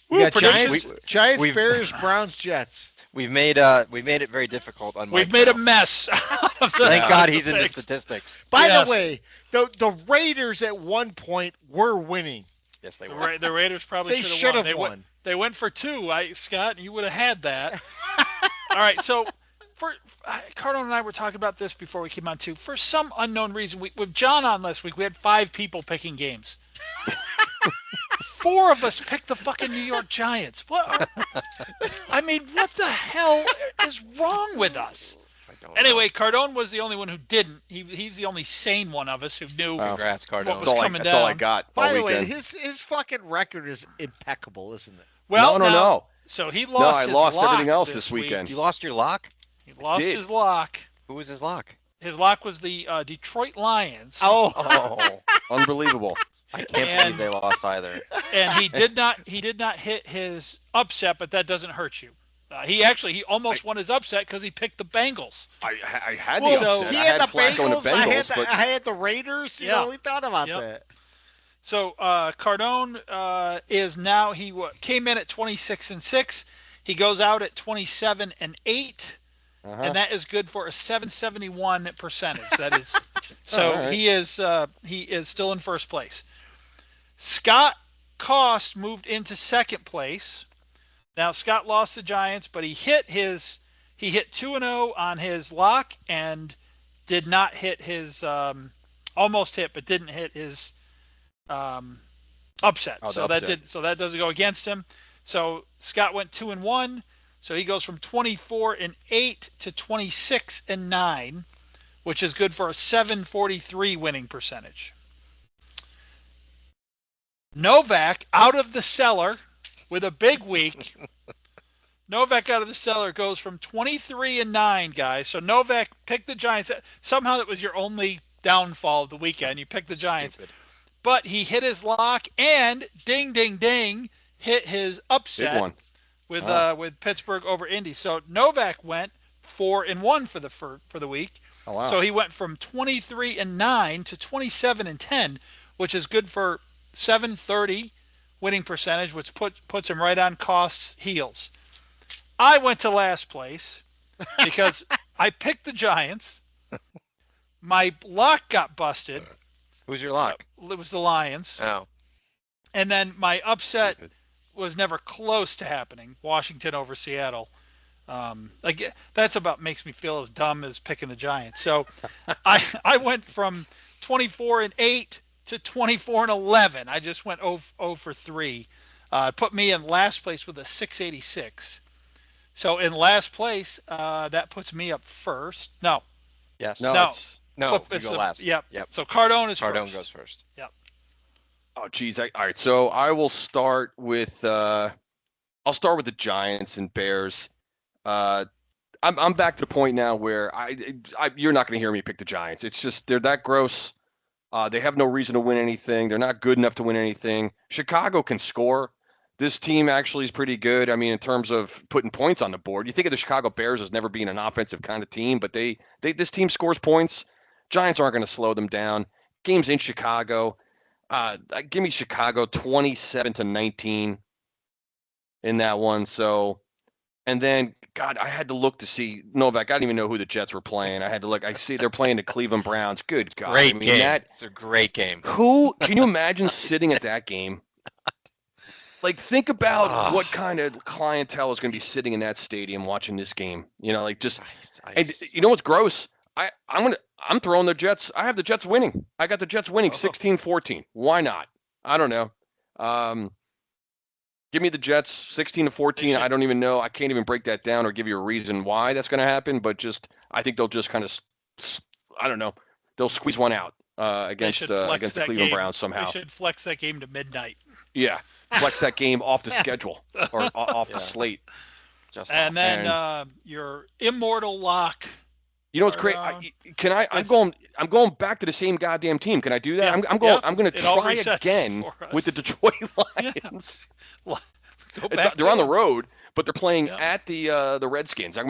Woo, We got predictions. Giants, we've- Bears, Browns, Jets. We've made it very difficult on Mike. We've made a now. mess out of the Thank out God of the he's into picks. statistics. By Yes. the way, the Raiders at one point were winning. Yes, they The, were. the Raiders probably They should should have have won. won. They went for 2, Scott, and you would have had that. All right, so for Cardone and I were talking about this before we came on too. For some unknown reason, with John on last week, we had 5 people picking games. 4 of us picked the fucking New York Giants. What the hell is wrong with us? I don't Anyway, Cardone was the only one who didn't. He's the only sane one of us who knew. know. Congrats, What Cardone. was That's coming all I down. got By all the way, weekend. his fucking record is impeccable, isn't it? Well, No. So he No, lost. I his lost lock everything else this this week. weekend. You lost your lock? He lost did. his lock. Who was his lock? His lock was the Detroit Lions. Oh, Oh, Unbelievable. I can't And- believe they lost either. And he did not hit his upset, but that doesn't hurt you. He almost won his upset because he picked the Bengals. I had well, the upset. he I had the Flacco and the Bengals. Bengals, but I had the Raiders. You Yeah. know, we thought about Yep. that. So Cardone is now came in at 26-6. He goes out at 27-8. And that is good for a 771 percentage. That is so. All right. He is still in first place. Scott Cost moved into second place. Now Scott lost the Giants, but he hit 2-0 on his lock and did not hit his almost hit, but didn't hit his upset. Oh, the So upset. that doesn't go against him. So Scott went 2-1. So he goes from 24-8 to 26-9, which is good for a 743 winning percentage. Novak out of the cellar with a big week. Novak out of the cellar goes from 23-9, guys. So Novak picked the Giants. Somehow that was your only downfall of the weekend. You picked the Giants. Stupid. But he hit his lock and ding, ding, ding, hit his upset. big one. With Pittsburgh over Indy. So Novak went 4-1 for the week. Oh, wow. So he went from 23-9 to 27-10, which is good for 730 winning percentage, which puts him right on Cost's heels. I went to last place because I picked the Giants. My lock got busted. Who's your lock? It was the Lions. Oh, And then my upset was never close to happening. Washington over Seattle. That's about makes me feel as dumb as picking the Giants. So I went from 24-8 to 24-11. I just went 0 for 3. Put me in last place with a 686. So in last place, that puts me up first. No. yes. No, No. it's No, you It's go the- last. Yep. Yep. So Cardone is Cardone first. goes first. oh geez. All right, so I will start with I'll start with the Giants and Bears. I'm back to the point now where you're not going to hear me pick the Giants. It's just they're that gross. They have no reason to win anything. They're not good enough to win anything. Chicago can score. This team actually is pretty good. I mean, in terms of putting points on the board, you think of the Chicago Bears as never being an offensive kind of team, but this team scores points. Giants aren't going to slow them down. Game's in Chicago. Give me Chicago 27-19 in that one. So, and then God, I had to look to see Novak. I didn't even know who the Jets were playing. I had to look. I see they're playing the Cleveland Browns. Good God, Great I mean, game. that It's a great game. who can you imagine sitting at that game? Like, think about what kind of clientele is going to be sitting in that stadium watching this game. You know, like just. And you know what's gross? I'm throwing the Jets. I have the Jets winning. I got the Jets winning 16-14. Why not? I don't know. Give me the Jets 16-14. I don't even know. I can't even break that down or give you a reason why that's going to happen. But just I think they'll just kind of. I don't know. They'll squeeze one out against the Cleveland Browns somehow. They should flex that game to midnight. Yeah. Flex that game off the schedule or off the slate. Just And then your immortal lock. You know what's great? I'm going back to the same goddamn team. Can I do that? Yeah, I'm going to it all try resets again for us. with the Detroit Lions. Go back They're on to the road, but they're playing Yeah. at the Redskins. I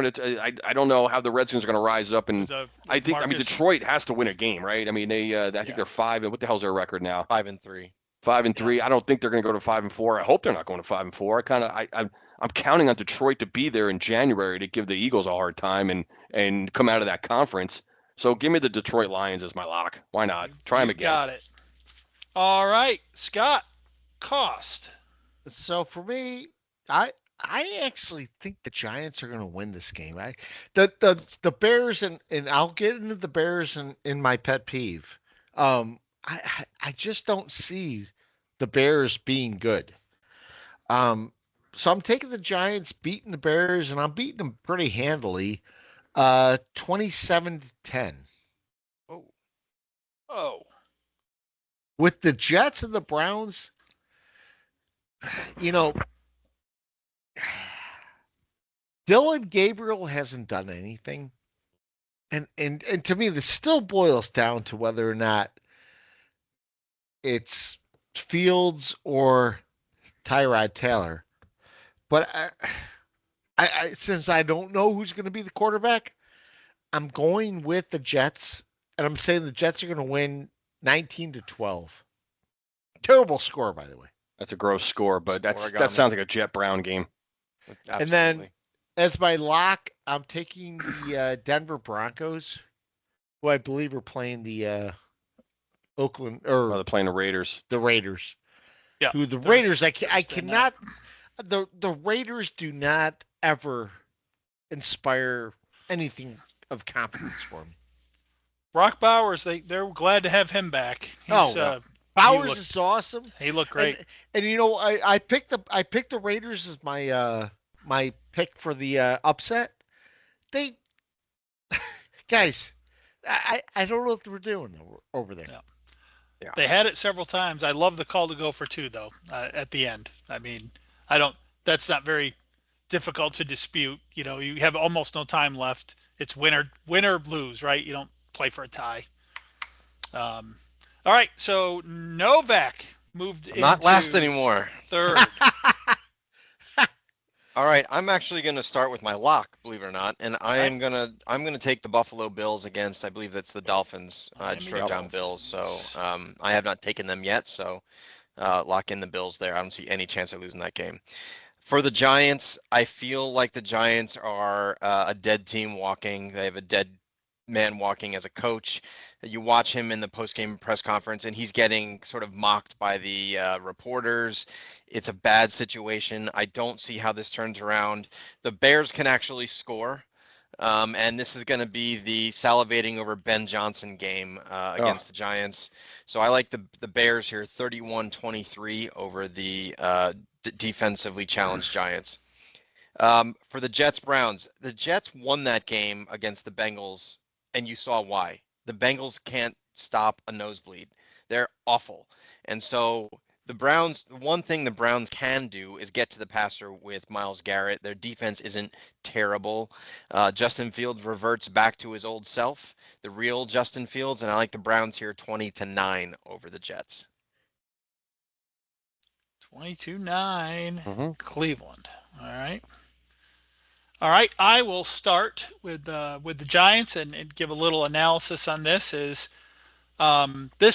don't know how the Redskins are going to rise up, and I mean Detroit has to win a game, right? I mean I think they're 5. What the hell's their record now? 5-3. 5-3. Yeah. I don't think they're going to go to 5-4. I hope they're not going to 5-4. I'm counting on Detroit to be there in January to give the Eagles a hard time and come out of that conference. So give me the Detroit Lions as my lock. Why not? Try them again. Got it. All right, Scott. Cost. So for me, I actually think the Giants are going to win this game. The Bears and I'll get into the Bears in my pet peeve. I just don't see the Bears being good. So I'm taking the Giants beating the Bears, and I'm beating them pretty handily, 27-10. Oh. With the Jets and the Browns, you know, Dylan Gabriel hasn't done anything. And to me, this still boils down to whether or not it's Fields or Tyrod Taylor. But since I don't know who's going to be the quarterback, I'm going with the Jets, and I'm saying the Jets are going to win 19-12. Terrible score, by the way. That's a gross score, but that sounds like a Jet Brown game. Absolutely. And then as my lock, I'm taking the Denver Broncos, who I believe are playing the Oakland or they're playing the Raiders. The Raiders. Yeah. Who the Raiders? I cannot. The Raiders do not ever inspire anything of confidence for me. Brock Bowers, they're glad to have him back. Bowers is awesome. He looked great. And you know, I picked the Raiders as my my pick for the upset. They guys, I don't know what they were doing over there. Yeah. They had it several times. I love the call to go for 2 though at the end. I mean, that's not very difficult to dispute. You know, you have almost no time left. It's win or lose, right? You don't play for a tie. All right, so Novak moved not last anymore. 3rd. All right, I'm actually going to start with my lock, believe it or not, and I'm gonna take the Buffalo Bills against, I believe that's the Dolphins. I just wrote down Bills, so I have not taken them yet, so lock in the Bills there. I don't see any chance of losing that game. For the Giants, I feel like the Giants are a dead team walking. They have a dead man walking as a coach. You watch him in the post-game press conference, and he's getting sort of mocked by the reporters. It's a bad situation. I don't see how this turns around. The Bears can actually score, and this is going to be the salivating over Ben Johnson game against the Giants. So I like the Bears here, 31-23 over the defensively challenged Giants. For the Jets-Browns, the Jets won that game against the Bengals, and you saw why. The Bengals can't stop a nosebleed. They're awful. And so the Browns, one thing the Browns can do is get to the passer with Myles Garrett. Their defense isn't terrible. Justin Fields reverts back to his old self, the real Justin Fields, and I like the Browns here 20-9 over the Jets. 22-9, Cleveland. All right. All right, I will start with the Giants and give a little analysis on this. This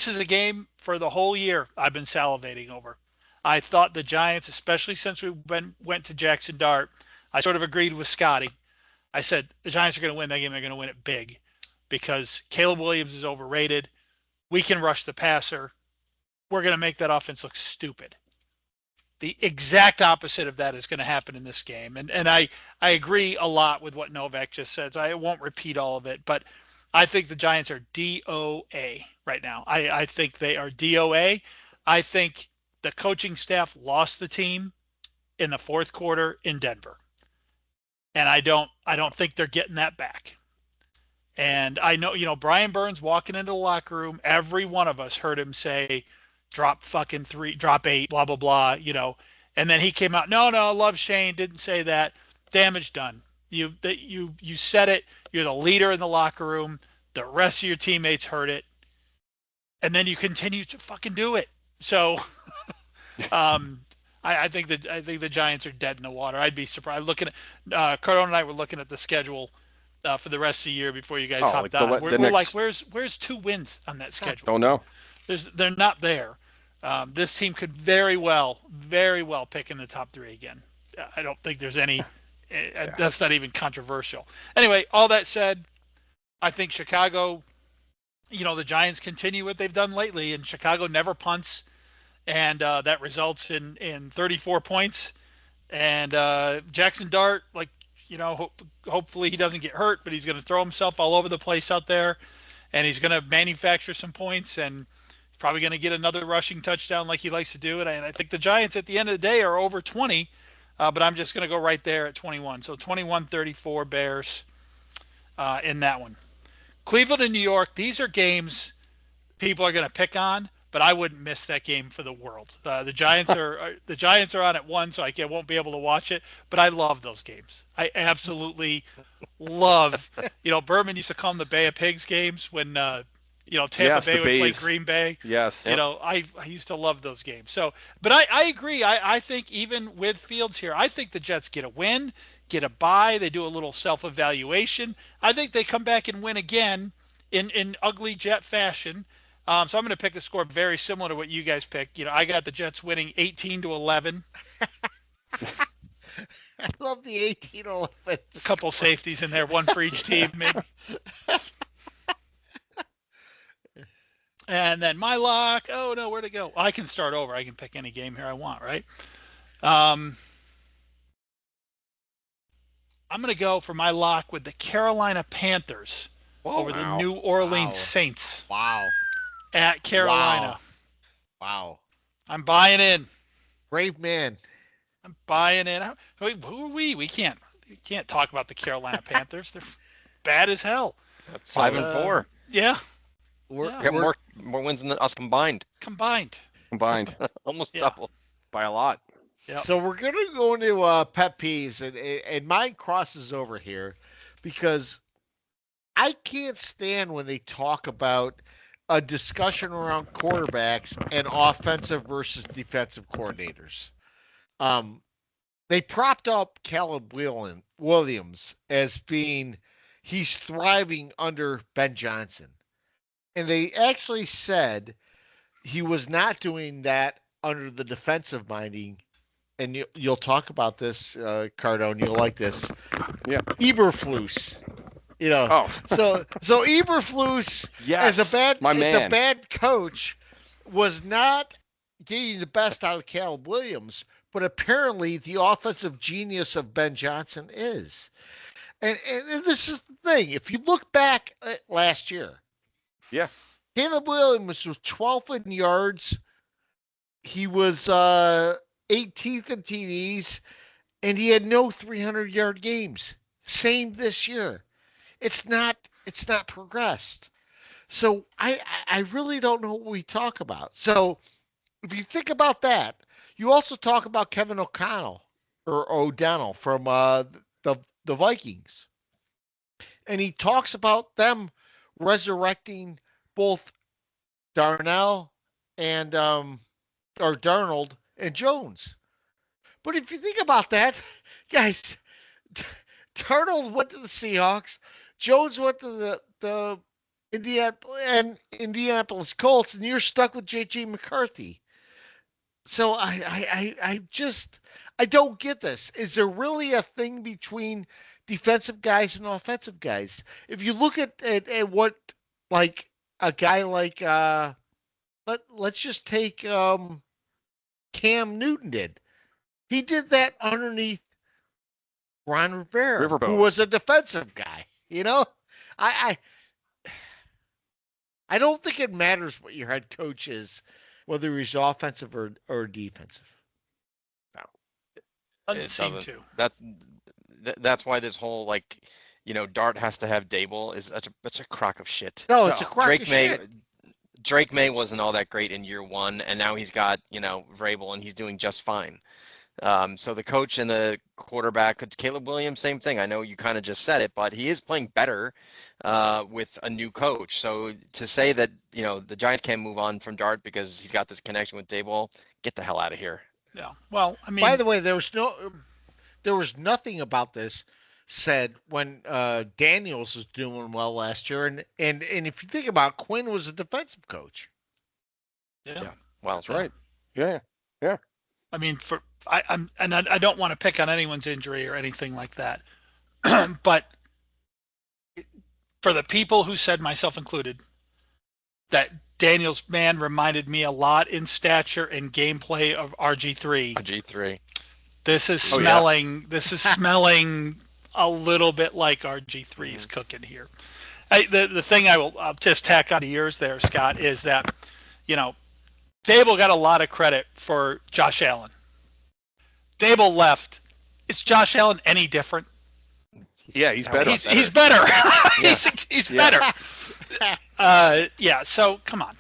is a game for the whole year I've been salivating over. I thought the Giants, especially since we went to Jackson Dart, I sort of agreed with Scotty. I said the Giants are going to win that game. They're going to win it big because Caleb Williams is overrated. We can rush the passer. We're going to make that offense look stupid. The exact opposite of that is going to happen in this game. And I agree a lot with what Novak just said, so I won't repeat all of it. But I think the Giants are DOA right now. I think they are DOA. I think the coaching staff lost the team in the 4th quarter in Denver. And I don't think they're getting that back. And I know, Brian Burns walking into the locker room, every one of us heard him say, drop fucking 3, drop 8, blah, blah, blah, And then he came out, no, love Shane, didn't say that. Damage done. You said it. You're the leader in the locker room. The rest of your teammates heard it. And then you continue to fucking do it. So I think the Giants are dead in the water. I'd be surprised. Looking at Cardone and I were looking at the schedule for the rest of the year before you guys Oh, like hopped on. the We're like, next. where's 2 wins on that schedule? Don't know. They're not there. This team could very well pick in the top 3 again. I don't think there's any. That's not even controversial. Anyway, all that said, I think Chicago. The Giants continue what they've done lately, and Chicago never punts, and that results in 34 points. And Jackson Dart, hopefully he doesn't get hurt, but he's going to throw himself all over the place out there, and he's going to manufacture some points, and he's probably going to get another rushing touchdown like he likes to do. And I think the Giants at the end of the day are over 20, but I'm just going to go right there at 21. So 21-34 Bears in that one. Cleveland and New York, these are games people are going to pick on, but I wouldn't miss that game for the world. The Giants are on at 1, so I won't be able to watch it. But I love those games. I absolutely love. Berman used to call them the Bay of Pigs games when Tampa Bay would play Green Bay. Yes. I used to love those games. So, but I agree. I think even with Fields here, I think the Jets get a win, get a bye. They do a little self-evaluation. I think they come back and win again in ugly Jet fashion. So I'm going to pick a score very similar to what you guys picked. I got the Jets winning 18-11. I love the 18-11. A couple safeties in there, one for each team, maybe. And then my lock. Oh no, where'd it go? I can start over. I can pick any game here I want, right? I'm going to go for my lock with the Carolina Panthers over the New Orleans Saints. Wow. At Carolina. Wow. I'm buying in. Brave man. I'm buying in. Who are we? We can't talk about the Carolina Panthers. They're bad as hell. 5-4. Yeah. We got more wins than us combined. Combined. Almost double. By a lot. Yep. So we're going to go into pet peeves, and mine crosses over here because I can't stand when they talk about a discussion around quarterbacks and offensive versus defensive coordinators. They propped up Caleb Williams as being he's thriving under Ben Johnson. And they actually said he was not doing that under the defensive minding. And you'll talk about this, Cardone. You'll like this. Yeah. Eberflus. So Eberflus yes, as a bad coach was not getting the best out of Caleb Williams, but apparently the offensive genius of Ben Johnson is. And this is the thing. If you look back at last year, Caleb Williams was 12th in yards. He was 18th in TDs, and he had no 300-yard games. Same this year. It's not progressed. So I really don't know what we talk about. So if you think about that, you also talk about Kevin O'Donnell from the Vikings. And he talks about them resurrecting both Darnold and Jones. But if you think about that, guys, Darnold went to the Seahawks. Jones went to the Indianapolis Colts, and you're stuck with J.J. McCarthy. So I don't get this. Is there really a thing between defensive guys and offensive guys? If you look at what like a guy like let's just take Cam Newton did. He did that underneath Ron Rivera, who was a defensive guy. I don't think it matters what your head coach is, whether he's offensive or defensive. No, doesn't seem to. That's why this whole Dart has to have Dable is such a crock of shit. No, it's a crock of shit. Drake May wasn't all that great in year one, and now he's got Vrabel, and he's doing just fine. So the coach and the quarterback, Caleb Williams, same thing. I know you kind of just said it, but he is playing better with a new coach. So to say that the Giants can't move on from Dart because he's got this connection with Daboll, get the hell out of here. Yeah. Well, I By mean, the way, there was nothing about this said when Daniels was doing well last year, and if you think about it, Quinn was a defensive coach. yeah. Yeah. Well, That's right. Yeah. Yeah. I mean, I don't want to pick on anyone's injury or anything like that, but for the people who said, myself included, that Daniels man reminded me a lot in stature and gameplay of RG3. G3. This is Oh yeah. smelling. This is smelling a little bit like RG3's cooking here. The thing I'll just tack on to yours there, Scott, is that you know Dable got a lot of credit for Josh Allen. Dable left. Is Josh Allen any different? Yeah, he's better. He's better. Yeah. he's Yeah. better. Yeah. So come on.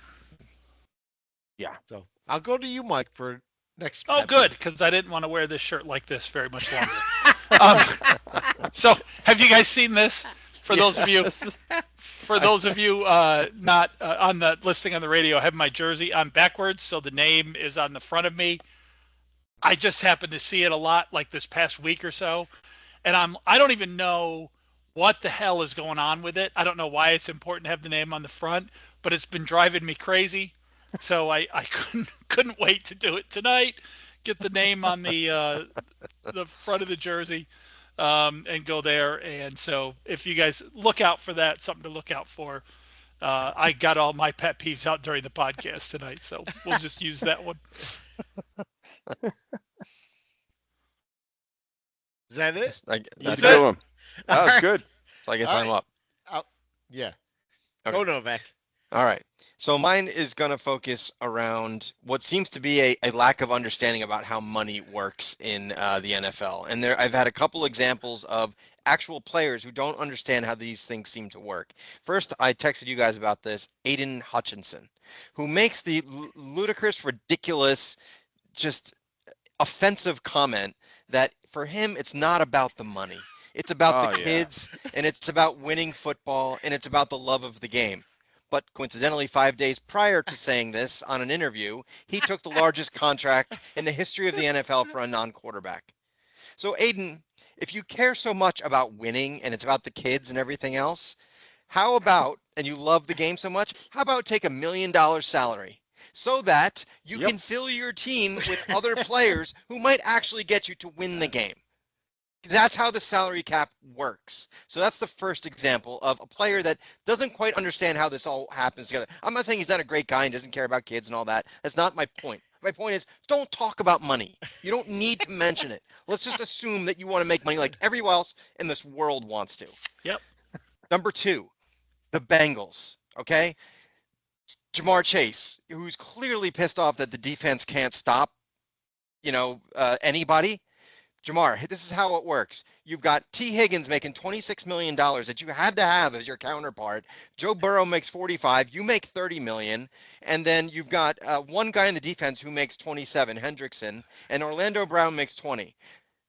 Yeah. So I'll go to you, Mike, for next. Oh, pet good, peeve. because I didn't want to wear this shirt like this very much longer. um, so, have you guys seen this? For those of you, not on the listening on the radio, I have my jersey on backwards, so the name is on the front of me. I just happened to see it a lot, like this past week or so, and I don't even know what the hell is going on with it. I don't know why it's important to have the name on the front, but it's been driving me crazy. So I couldn't wait to do it tonight. Get the name on the front of the jersey, and go there. And so if you guys look out for that, something to look out for. I got all my pet peeves out during the podcast tonight, so we'll just use that one. Is that it? That's it? good one. That was All right. good. So I guess All I'm right. up. Yeah. Okay. Go Novak. All right. So mine is going to focus around what seems to be a lack of understanding about how money works in the NFL. And I've had a couple examples of actual players who don't understand how these things seem to work. First, I texted you guys about this, Aiden Hutchinson, who makes the ludicrous, ridiculous, just offensive comment that for him, it's not about the money. It's about the Oh, yeah. kids, and it's about winning football, and it's about the love of the game. But coincidentally, 5 days prior to saying this on an interview, he took the largest contract in the history of the NFL for a non-quarterback. So Aiden, if you care so much about winning and it's about the kids and everything else, how about, and you love the game so much, how about take $1 million salary so that you Yep. can fill your team with other players who might actually get you to win the game? That's how the salary cap works. So that's the first example of a player that doesn't quite understand how this all happens together. I'm not saying he's not a great guy and doesn't care about kids and all that. That's not my point. My point is, don't talk about money. You don't need to mention it. Let's just assume that you want to make money like everyone else in this world wants to. Yep. Number two, the Bengals. Okay, Jamar Chase, who's clearly pissed off that the defense can't stop, anybody. Jamar, this is how it works. You've got T. Higgins making $26 million that you had to have as your counterpart. Joe Burrow makes 45. You make 30 million. And then you've got one guy in the defense who makes 27, Hendrickson, and Orlando Brown makes 20.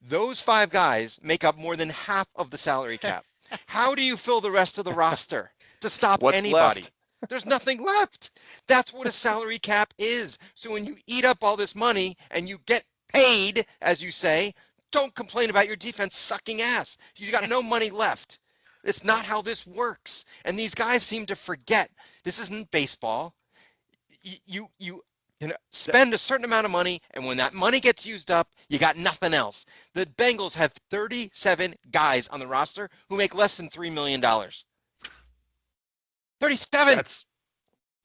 Those five guys make up more than half of the salary cap. How do you fill the rest of the roster to stop What's anybody? left? There's nothing left. That's what a salary cap is. So when you eat up all this money and you get paid, as you say, don't complain about your defense sucking ass. You got no money left. It's not how this works. And these guys seem to forget this isn't baseball. You spend a certain amount of money, and when that money gets used up, you got nothing else. The Bengals have 37 guys on the roster who make less than $3 million. 37.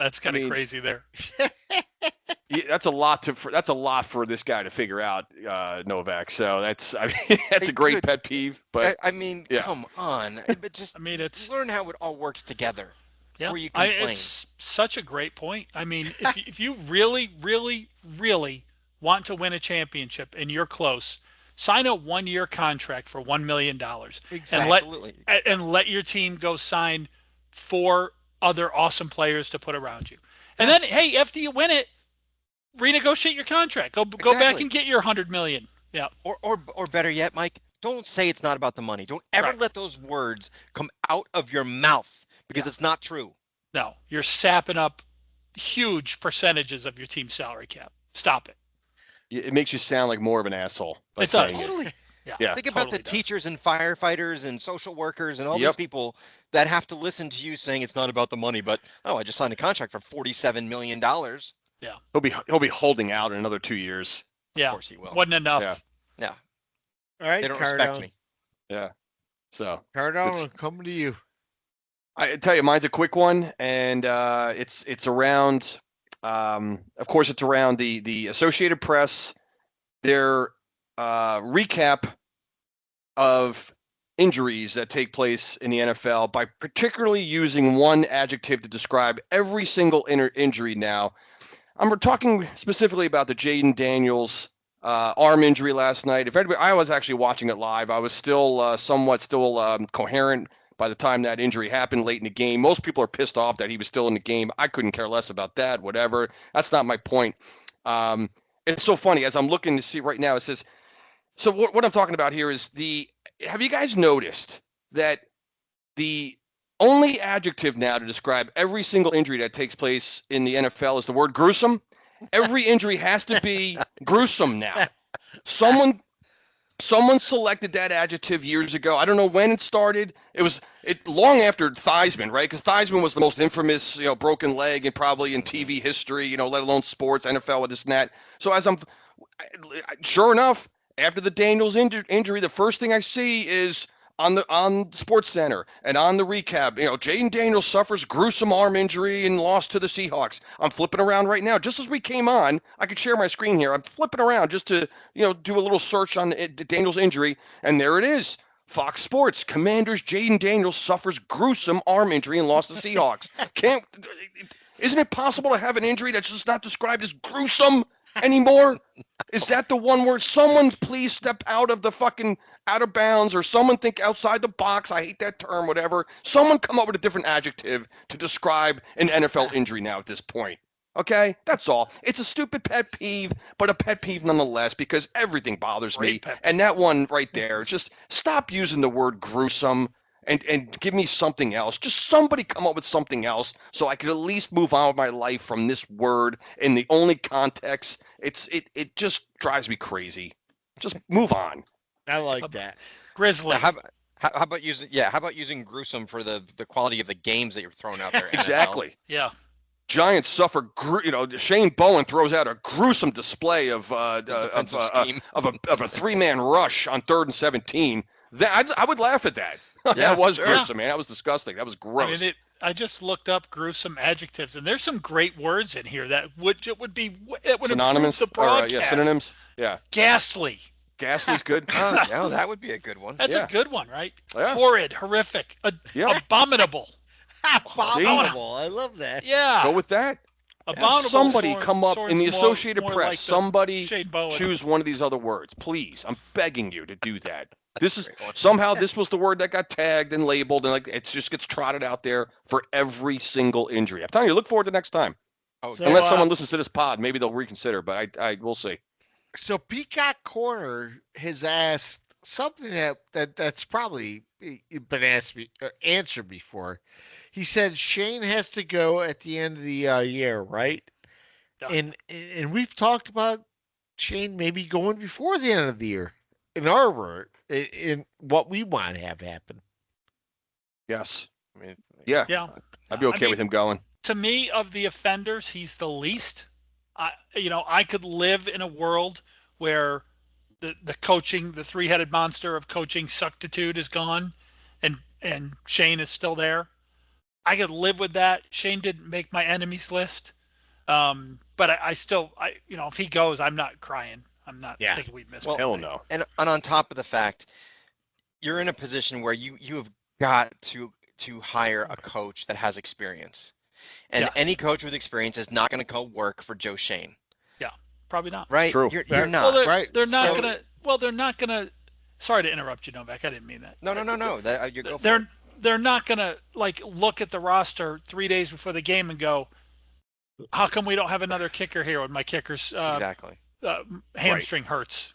That's kind of crazy there. Yeah, that's a lot for this guy to figure out, Novak. So that's a great pet peeve. But yeah. Come on. But just it's learn how it all works together. Yeah, where you complain. It's such a great point. I mean, if you really, really, really want to win a championship and you're close, sign a 1-year contract for $1 million. Exactly. And let your team go sign 4 other awesome players to put around you. And then, hey, after you win it, renegotiate your contract. Go back and get your $100 million. Yeah. Or better yet, Mike, don't say it's not about the money. Don't ever let those words come out of your mouth because it's not true. No, you're sapping up huge percentages of your team's salary cap. Stop it. it makes you sound like more of an asshole by It does. saying it. Totally. Yeah. Think about the totally does. teachers and firefighters and social workers and all these Yep. people that have to listen to you saying it's not about the money, but I just signed a contract for $47 million. Of Yeah. He'll be holding out in another 2 years. Yeah. course he will. Wasn't enough. Yeah. Yeah. All right, They don't respect Cardone. me. Yeah. So Cardone, I'm coming to you. I tell you, mine's a quick one, and it's around. Of course, it's around the Associated Press. Their recap of injuries that take place in the NFL by particularly using one adjective to describe every single injury now. I'm talking specifically about the Jaden Daniels arm injury last night. If anybody, I was actually watching it live. I was still somewhat coherent by the time that injury happened late in the game. Most people are pissed off that he was still in the game. I couldn't care less about that, whatever. That's not my point. It's so funny. As I'm looking to see right now, it says, so what I'm talking about here is have you guys noticed that the only adjective now to describe every single injury that takes place in the NFL is the word gruesome? Every injury has to be gruesome now. Someone selected that adjective years ago. I don't know when it started. It was long after Theismann, right? Because Theismann was the most infamous, broken leg and probably in TV history, let alone sports, NFL, with this and that. So sure enough, after the Daniels injury, the first thing I see is on Sports Center and on the recap, Jaden Daniels suffers gruesome arm injury and lost to the Seahawks. I'm flipping around right now. Just as we came on, I could share my screen here. I'm flipping around just to, do a little search on Daniels' injury, and there it is. Fox Sports, Commanders Jaden Daniels suffers gruesome arm injury and lost to the Seahawks. Isn't it possible to have an injury that's just not described as gruesome anymore? Is that the one word? Someone please step out of the fucking out of bounds, or someone think outside the box. I hate that term, whatever. Someone come up with a different adjective to describe an NFL injury now at this point. Okay? That's all. It's a stupid pet peeve, but a pet peeve nonetheless, because everything bothers me. And that one right there, just stop using the word gruesome and give me something else. Just somebody come up with something else so I could at least move on with my life from this word in the only context. It just drives me crazy. Just move on. I like that. Grizzly. How about using gruesome for the quality of the games that you're throwing out there? Exactly. NFL? Yeah. Giants suffer. Shane Bowen throws out a gruesome display of a 3-man rush on 3rd and 17. I would laugh at that. That was gruesome, man. That was disgusting. That was gross. I just looked up gruesome adjectives, and there's some great words in here that would synonymous, improve the broadcast. Synonyms. Yeah. Ghastly. Ghastly's good. Yeah, that would be a good one. That's a good one, right? Yeah. Horrid, horrific, abominable. Abominable. I love that. Yeah. Go with that. Abominable. Somebody come up in the Associated Press. Like somebody choose one of these other words, please. I'm begging you to do that. This was the word that got tagged and labeled, and it just gets trotted out there for every single injury. I'm telling you, look forward to next time. Unless someone listens to this pod, maybe they'll reconsider. But I will see. So Peacock Corner has asked something that's probably been answered before. He said Shane has to go at the end of the year, right? Yeah. And we've talked about Shane maybe going before the end of the year. In our word, in what we want to have happen. Yes. Yeah. I'd be okay with him going. To me, of the offenders, he's the least. I could live in a world where the coaching, the three-headed monster of coaching suctitude is gone, and Shane is still there. I could live with that. Shane didn't make my enemies list, but I still, if he goes, I'm not crying. I'm not thinking we missed. Well, hell no. And on top of the fact, you're in a position where you have got to hire a coach that has experience, and any coach with experience is not going to go work for Joe Shane. Yeah, probably not. Right? True. You're not. Well, right. They're not gonna. Well, they're not gonna. Sorry to interrupt you, Novak. I didn't mean that. No. You go for it. They're not gonna look at the roster 3 days before the game and go, "How come we don't have another kicker here when my kicker's exactly hamstring hurts?"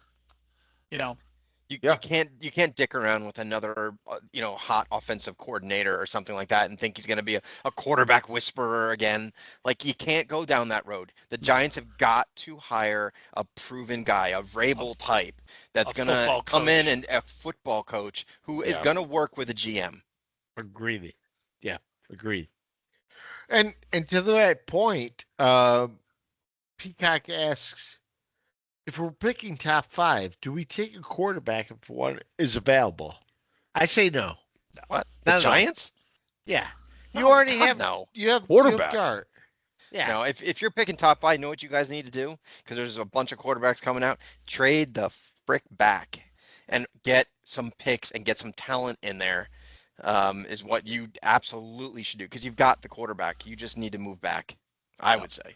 You can't dick around with another hot offensive coordinator or something like that and think he's going to be a quarterback whisperer again. Like you can't go down that road. The Giants have got to hire a proven guy, a Vrabel type that's going to come in, and a football coach who is going to work with a GM. Agreed. Yeah, agreed. And to that point, Peacock asks, if we're picking top 5, do we take a quarterback if one is available? I say no. What? The Giants? Yeah. You already have no. You have quarterback. You have Dart. Yeah. No, if you're picking top 5, you know what you guys need to do? Because there's a bunch of quarterbacks coming out. Trade the frick back and get some picks and get some talent in there. Is what you absolutely should do, because you've got the quarterback. You just need to move back, I would say.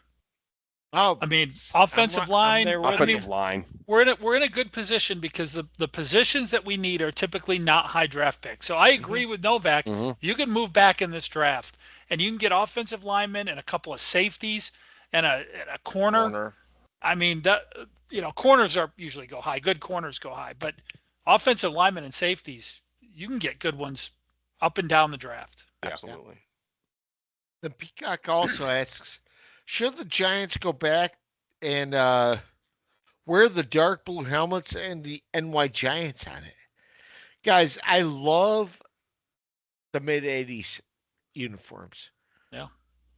Oh, I mean, offensive line. We're in a good position because the positions that we need are typically not high draft picks. So I agree with Novak. You can move back in this draft, and you can get offensive linemen and a couple of safeties and a corner. I mean, corners are usually go high. Good corners go high, but offensive linemen and safeties, you can get good ones up and down the draft. Absolutely. The Peacock also asks, should the Giants go back and wear the dark blue helmets and the NY Giants on it? Guys, I love the mid-'80s uniforms. Yeah.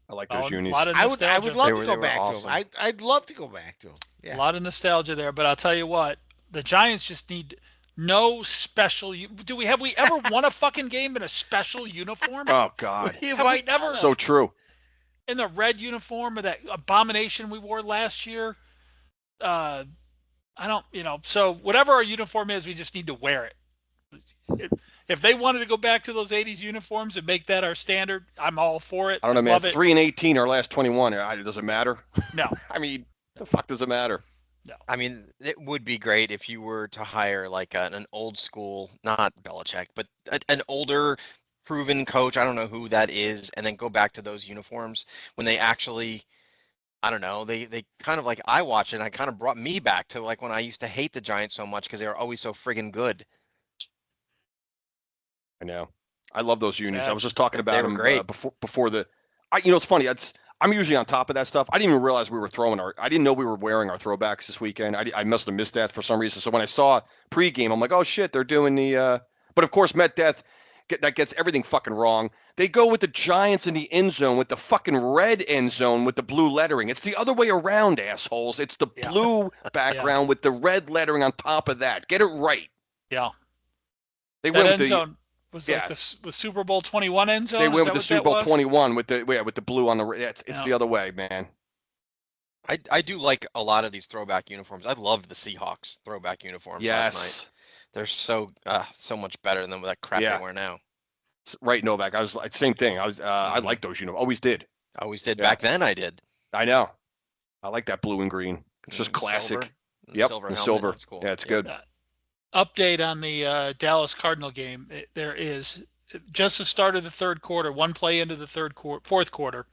I like those unis. I would love to go back to them. I'd love to go back to them. Yeah. A lot of nostalgia there, but I'll tell you what, the Giants just need no special. Have we ever won a fucking game in a special uniform? Oh God. Have we never? So true. In the red uniform of that abomination we wore last year. I don't, so whatever our uniform is, we just need to wear it. If they wanted to go back to those 80s uniforms and make that our standard, I'm all for it. I don't know, man. 3-18, our last 21. Does it matter? No. I mean, the fuck does it matter? No. I mean, it would be great if you were to hire like an old school, not Belichick, but an older proven coach. I don't know who that is, and then go back to those uniforms when they actually, I don't know, they kind of like, I watch it and it kind of brought me back to like when I used to hate the Giants so much because they were always so friggin' good. I know. I love those unis. I was just talking about them before the. It's funny. I'm usually on top of that stuff. I didn't even realize we were I didn't know we were wearing our throwbacks this weekend. I must have missed that for some reason. So when I saw pregame, I'm like, oh shit, they're doing the. But of course, Met Death that gets everything fucking wrong. They go with the Giants in the end zone with the fucking red end zone with the blue lettering. It's the other way around, assholes. It's the blue background with the red lettering on top of that. Get it right. Yeah. They went with the zone. Was like the Super Bowl 21 end zone? They went with the Super Bowl 21 with the blue on the. It's the other way, man. I do like a lot of these throwback uniforms. I loved the Seahawks throwback uniforms last night. They're so much better than that crap they wear now. Right, Novak. I was same thing. I like those uniforms. Always did. Back then. I did. I know. I like that blue and green. It's just classic. Silver. And silver. That's cool. Yeah, it's good. Update on the Dallas Cardinal game. There is just the start of the third quarter, one play into the fourth quarter,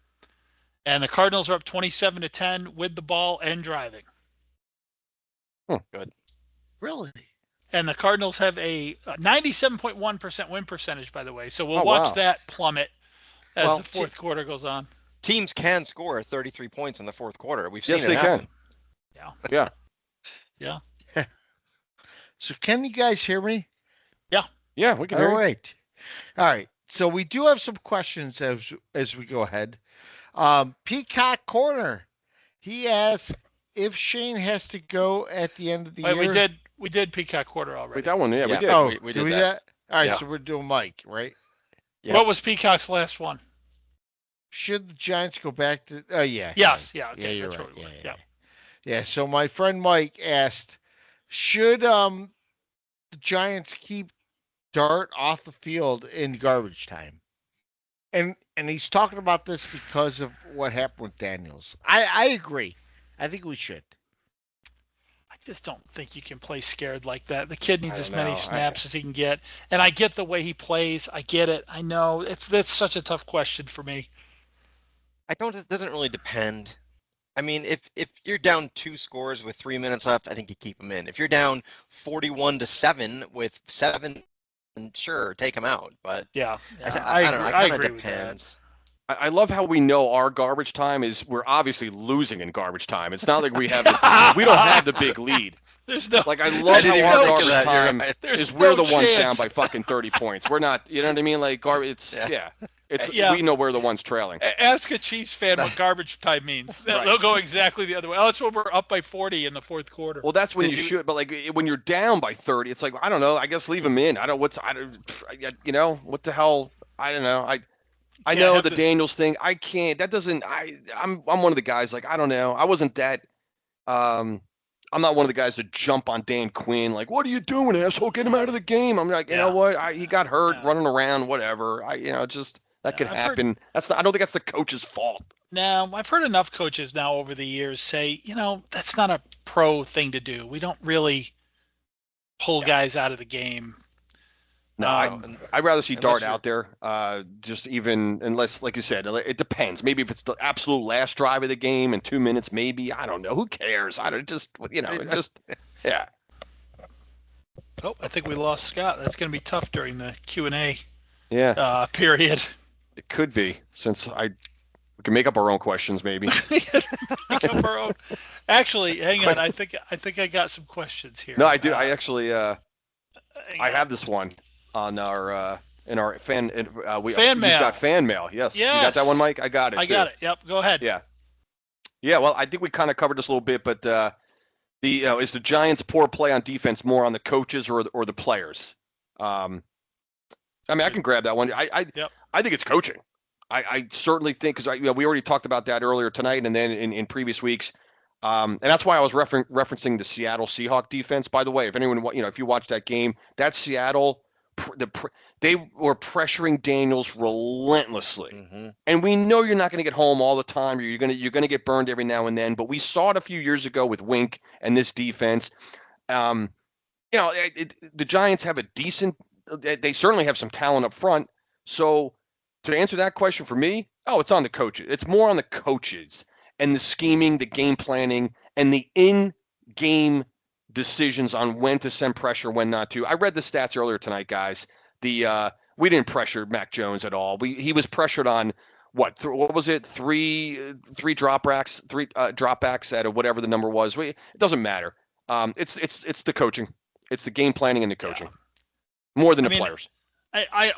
and the Cardinals are up 27-10 with the ball and driving. Good. Really? And the Cardinals have a 97.1% win percentage, by the way. So we'll watch that plummet as the fourth quarter goes on. Teams can score 33 points in the fourth quarter. We've seen it happen. Yeah. Yeah. So can you guys hear me? Yeah. Yeah, we can hear you. All right. So we do have some questions as we go ahead. Peacock Corner. He asks if Shane has to go at the end of the year. We did Peacock Corner already. Wait, that one, we did. Oh, we did that? All right, so we're doing Mike, right? Yeah. What was Peacock's last one? Should the Giants go back to? Oh, yeah. Yes. Yeah. Okay. Yeah, you're That's right. Yeah. So my friend Mike asked, should the Giants keep Dart off the field in garbage time? And he's talking about this because of what happened with Daniels. I agree. I think we should. I just don't think you can play scared like that. The kid needs as many snaps as he can get. And I get the way he plays. I get it. I know. That's such a tough question for me. It doesn't really depend. I mean, if you're down 2 scores with 3 minutes left, I think you keep them in. If you're down 41-7 with 7, sure, take them out. But Yeah, I don't know. agree. It I kind of agree with that. depends. I love how we know our garbage time is. We're obviously losing in garbage time. It's not like we have we don't have the big lead. There's no. Like I love didn't how even our think of garbage that, you're time right. There's is we're no the ones down chance. by fucking 30 points. We're not. You know what I mean? Like garbage. It's It's Yeah. we know we're the ones trailing. Ask a Chiefs fan what garbage time means. Right. They'll go exactly the other way. Oh, that's when we're up by 40 in the fourth quarter. Well, that's when Did you you- should. But like when you're down by 30, it's like I don't know. I guess leave them in. I don't. You know what the hell? I don't know. I Can't know have the Daniels thing. I can't. That doesn't. I'm one of the guys. Like I don't know. I wasn't that. I'm not one of the guys to jump on Dan Quinn. Like, what are you doing, asshole? Get him out of the game. I'm like, you know what? He got hurt running around. Whatever. Just that could happen. That's not. I don't think that's the coach's fault. Now, I've heard enough coaches now over the years say, that's not a pro thing to do. We don't really pull guys out of the game. No, I'd rather see Dart out there. Just even unless, like you said, it depends. Maybe if it's the absolute last drive of the game in 2 minutes, maybe I don't know. Who cares? I don't just yeah. Oh, I think we lost Scott. That's going to be tough during the Q&A period. It could be since we can make up our own questions maybe. Actually, hang on. I think I got some questions here. No, I do. I actually I have this one. On our in our fan fan we've mail. got fan mail. Yes. You got that one, Mike? I got it. I got it. Yep. Go ahead. Yeah. Well, I think we kind of covered this a little bit, but is the Giants' poor play on defense more on the coaches or the players? I mean, I can grab that one. I think it's coaching. I certainly think because we already talked about that earlier tonight and then in previous weeks. And that's why I was referencing the Seattle Seahawks defense. By the way, if anyone if you watch that game, that Seattle. They were pressuring Daniels relentlessly, and we know you're not going to get home all the time. You're going to get burned every now and then. But we saw it a few years ago with Wink and this defense. The Giants have a decent. They certainly have some talent up front. So to answer that question for me, it's on the coaches. It's more on the coaches and the scheming, the game planning, and the in-game decisions on when to send pressure, when not to. I read the stats earlier tonight, guys. We didn't pressure Mac Jones at all. He was pressured on what was it? Three dropbacks at whatever the number was. It doesn't matter. It's the coaching. It's the game planning and the coaching more than the players.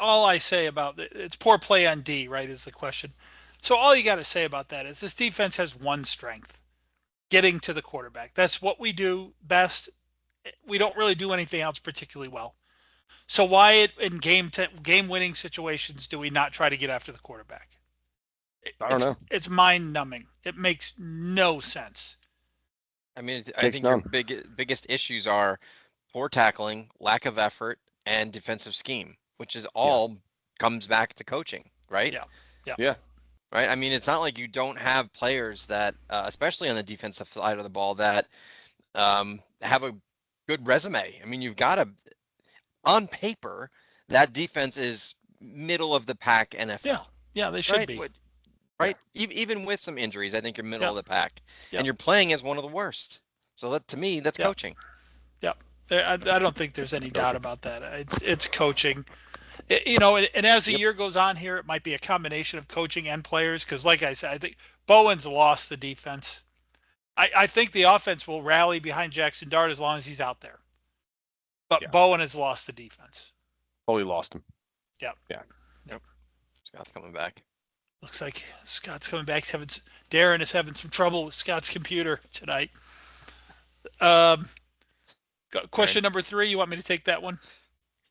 All I say about it's poor play on D, right, is the question. So all you got to say about that is this defense has one strength. Getting to the quarterback. That's what we do best. We don't really do anything else particularly well. So why in game-winning situations do we not try to get after the quarterback? I don't know. It's mind-numbing. It makes no sense. I mean, I think your biggest issues are poor tackling, lack of effort, and defensive scheme, which is all comes back to coaching, right? Yeah. Right. I mean, it's not like you don't have players that, especially on the defensive side of the ball, that have a good resume. I mean, you've got on paper, that defense is middle of the pack NFL. Yeah, they should be. Right. Even with some injuries, I think you're middle of the pack, and you're playing as one of the worst. So that to me, that's coaching. Yeah, I don't think there's any doubt about that. It's coaching. And as the year goes on here, it might be a combination of coaching and players because, like I said, I think Bowen's lost the defense. I think the offense will rally behind Jackson Dart as long as he's out there. But Bowen has lost the defense. Totally lost him. Yep. Scott's coming back. Looks like Scott's coming back. Darren is having some trouble with Scott's computer tonight. Question number 3. You want me to take that one?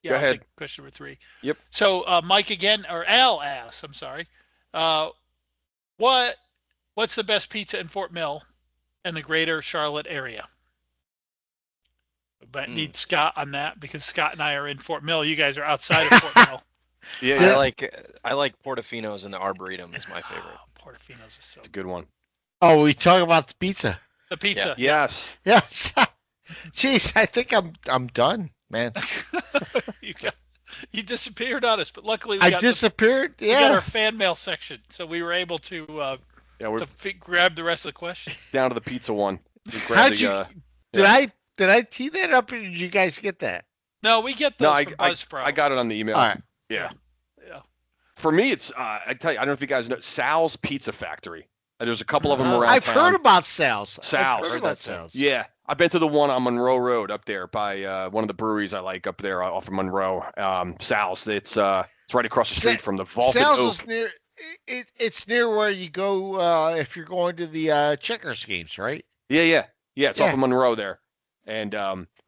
Go ahead. I'll take question number 3. Yep. So Mike again, or Al asks, I'm sorry. What's the best pizza in Fort Mill and the greater Charlotte area? But need Scott on that because Scott and I are in Fort Mill. You guys are outside of Fort Mill. Yeah. I like Portofino's and the Arboretum is my favorite. Portofino's is so It's a good one. Oh, we talk about the pizza. The pizza. Yeah. Yes. Jeez, I think I'm done, man. You disappeared on us, but luckily I disappeared. we got our fan mail section, so we were able to Yeah, we're grab the rest of the question. down to the pizza one. We How'd grabbed you? the, Did I tee that up, or did you guys get that? No, we get no, those from Buzzsprout. I got it on the email. All right. Yeah. Yeah. For me, it's I tell you, I don't know if you guys know Sal's Pizza Factory. There's a couple of them around I've town. heard about Sal's. Sal's. I've heard about Sal's. Yeah, I've been to the one on Monroe Road up there by one of the breweries I like up there off of Monroe. Sal's. It's right across the street from the Vaulted Sal's Oak. is near. It's near where you go if you're going to the checkers games, right? Yeah. It's off of Monroe there, and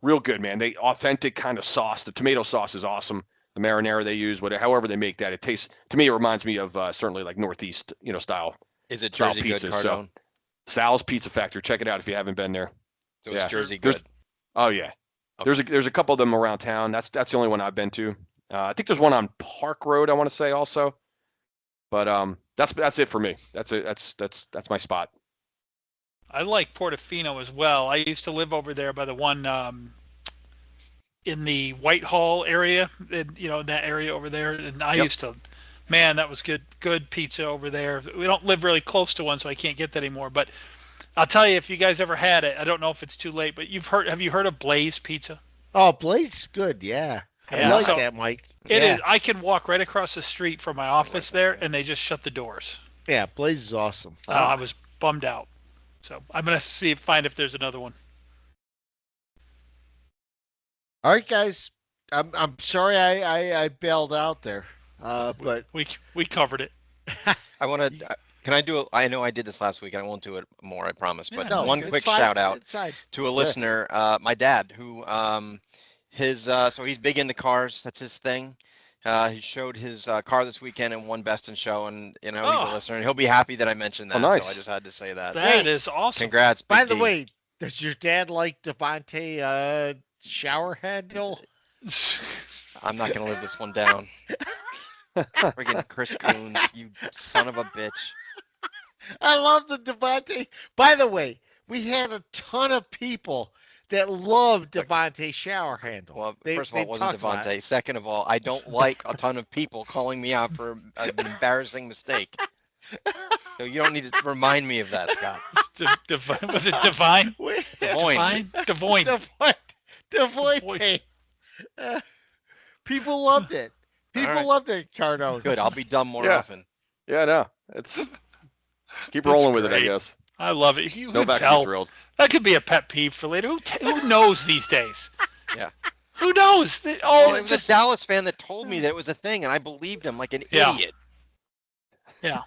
real good, man. They authentic kind of sauce. The tomato sauce is awesome. The marinara they use, whatever, however they make that, it tastes to me. It reminds me of certainly like Northeast, style. Is it Jersey good, pizzas, Cardone? So, Sal's Pizza Factory. Check it out if you haven't been there. So it's Jersey good. Oh yeah. Okay. There's a couple of them around town. That's the only one I've been to. I think there's one on Park Road. I want to say also. But that's it for me. That's it. That's my spot. I like Portofino as well. I used to live over there by the one in the Whitehall area, that area over there. And I used to, man, that was good pizza over there. We don't live really close to one, so I can't get that anymore. But I'll tell you, if you guys ever had it, I don't know if it's too late, but have you heard of Blaze Pizza? Oh, Blaze is good, yeah. I like that, Mike. It is. I can walk right across the street from my office there, and they just shut the doors. Yeah, Blaze is awesome. I was bummed out. So I'm gonna find if there's another one. All right, guys. I'm sorry I bailed out there, but we covered it. I want to. Can I do it? I know I did this last week. I won't do it more, I promise. But no, one quick shout out to a Yeah. listener, my dad, who so he's big into cars. That's his thing. He showed his car this weekend and won Best in Show, and he's a listener, and he'll be happy that I mentioned that. Nice. So I just had to say that. That is awesome. Congrats, By Big the D. way, does your dad like Devontae shower handle? I'm not gonna live this one down. Friggin' Chris Coons, you son of a bitch. I love the Devontae. By the way, we had a ton of people that loved Devontae shower handle. Well, first of all, it wasn't Devontae. Second of all, I don't like a ton of people calling me out for an embarrassing mistake. So you don't need to remind me of that, Scott. Was it Divine? Devoyne. Devoyne. People loved it. People loved it, Cardone. Good. I'll be dumb more often. Yeah, no, it's keep rolling with it, I guess. I love it. You can Novak tell. is thrilled. That could be a pet peeve for later. Who knows these days? Yeah. Who knows? It was a Dallas fan that told me that it was a thing, and I believed him like an idiot. Yeah.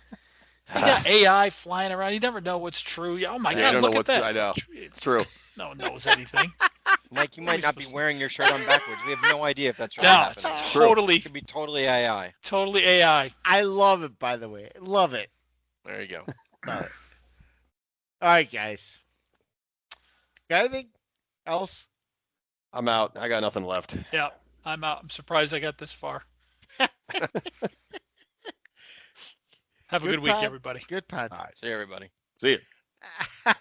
You got AI flying around. You never know what's true. Oh my God! Look at that. I know. It's true. No one knows anything. Mike, you might not be wearing your shirt on backwards. We have no idea if that's really No, happening. it's true. totally, It could be totally AI. totally AI. I love it, by the way. Love it. There you go. Love it. All right, guys. Got anything else? I'm out. I got nothing left. Yeah, I'm out. I'm surprised I got this far. Have a good week, everybody. Good pod. All right. See you, everybody. See you.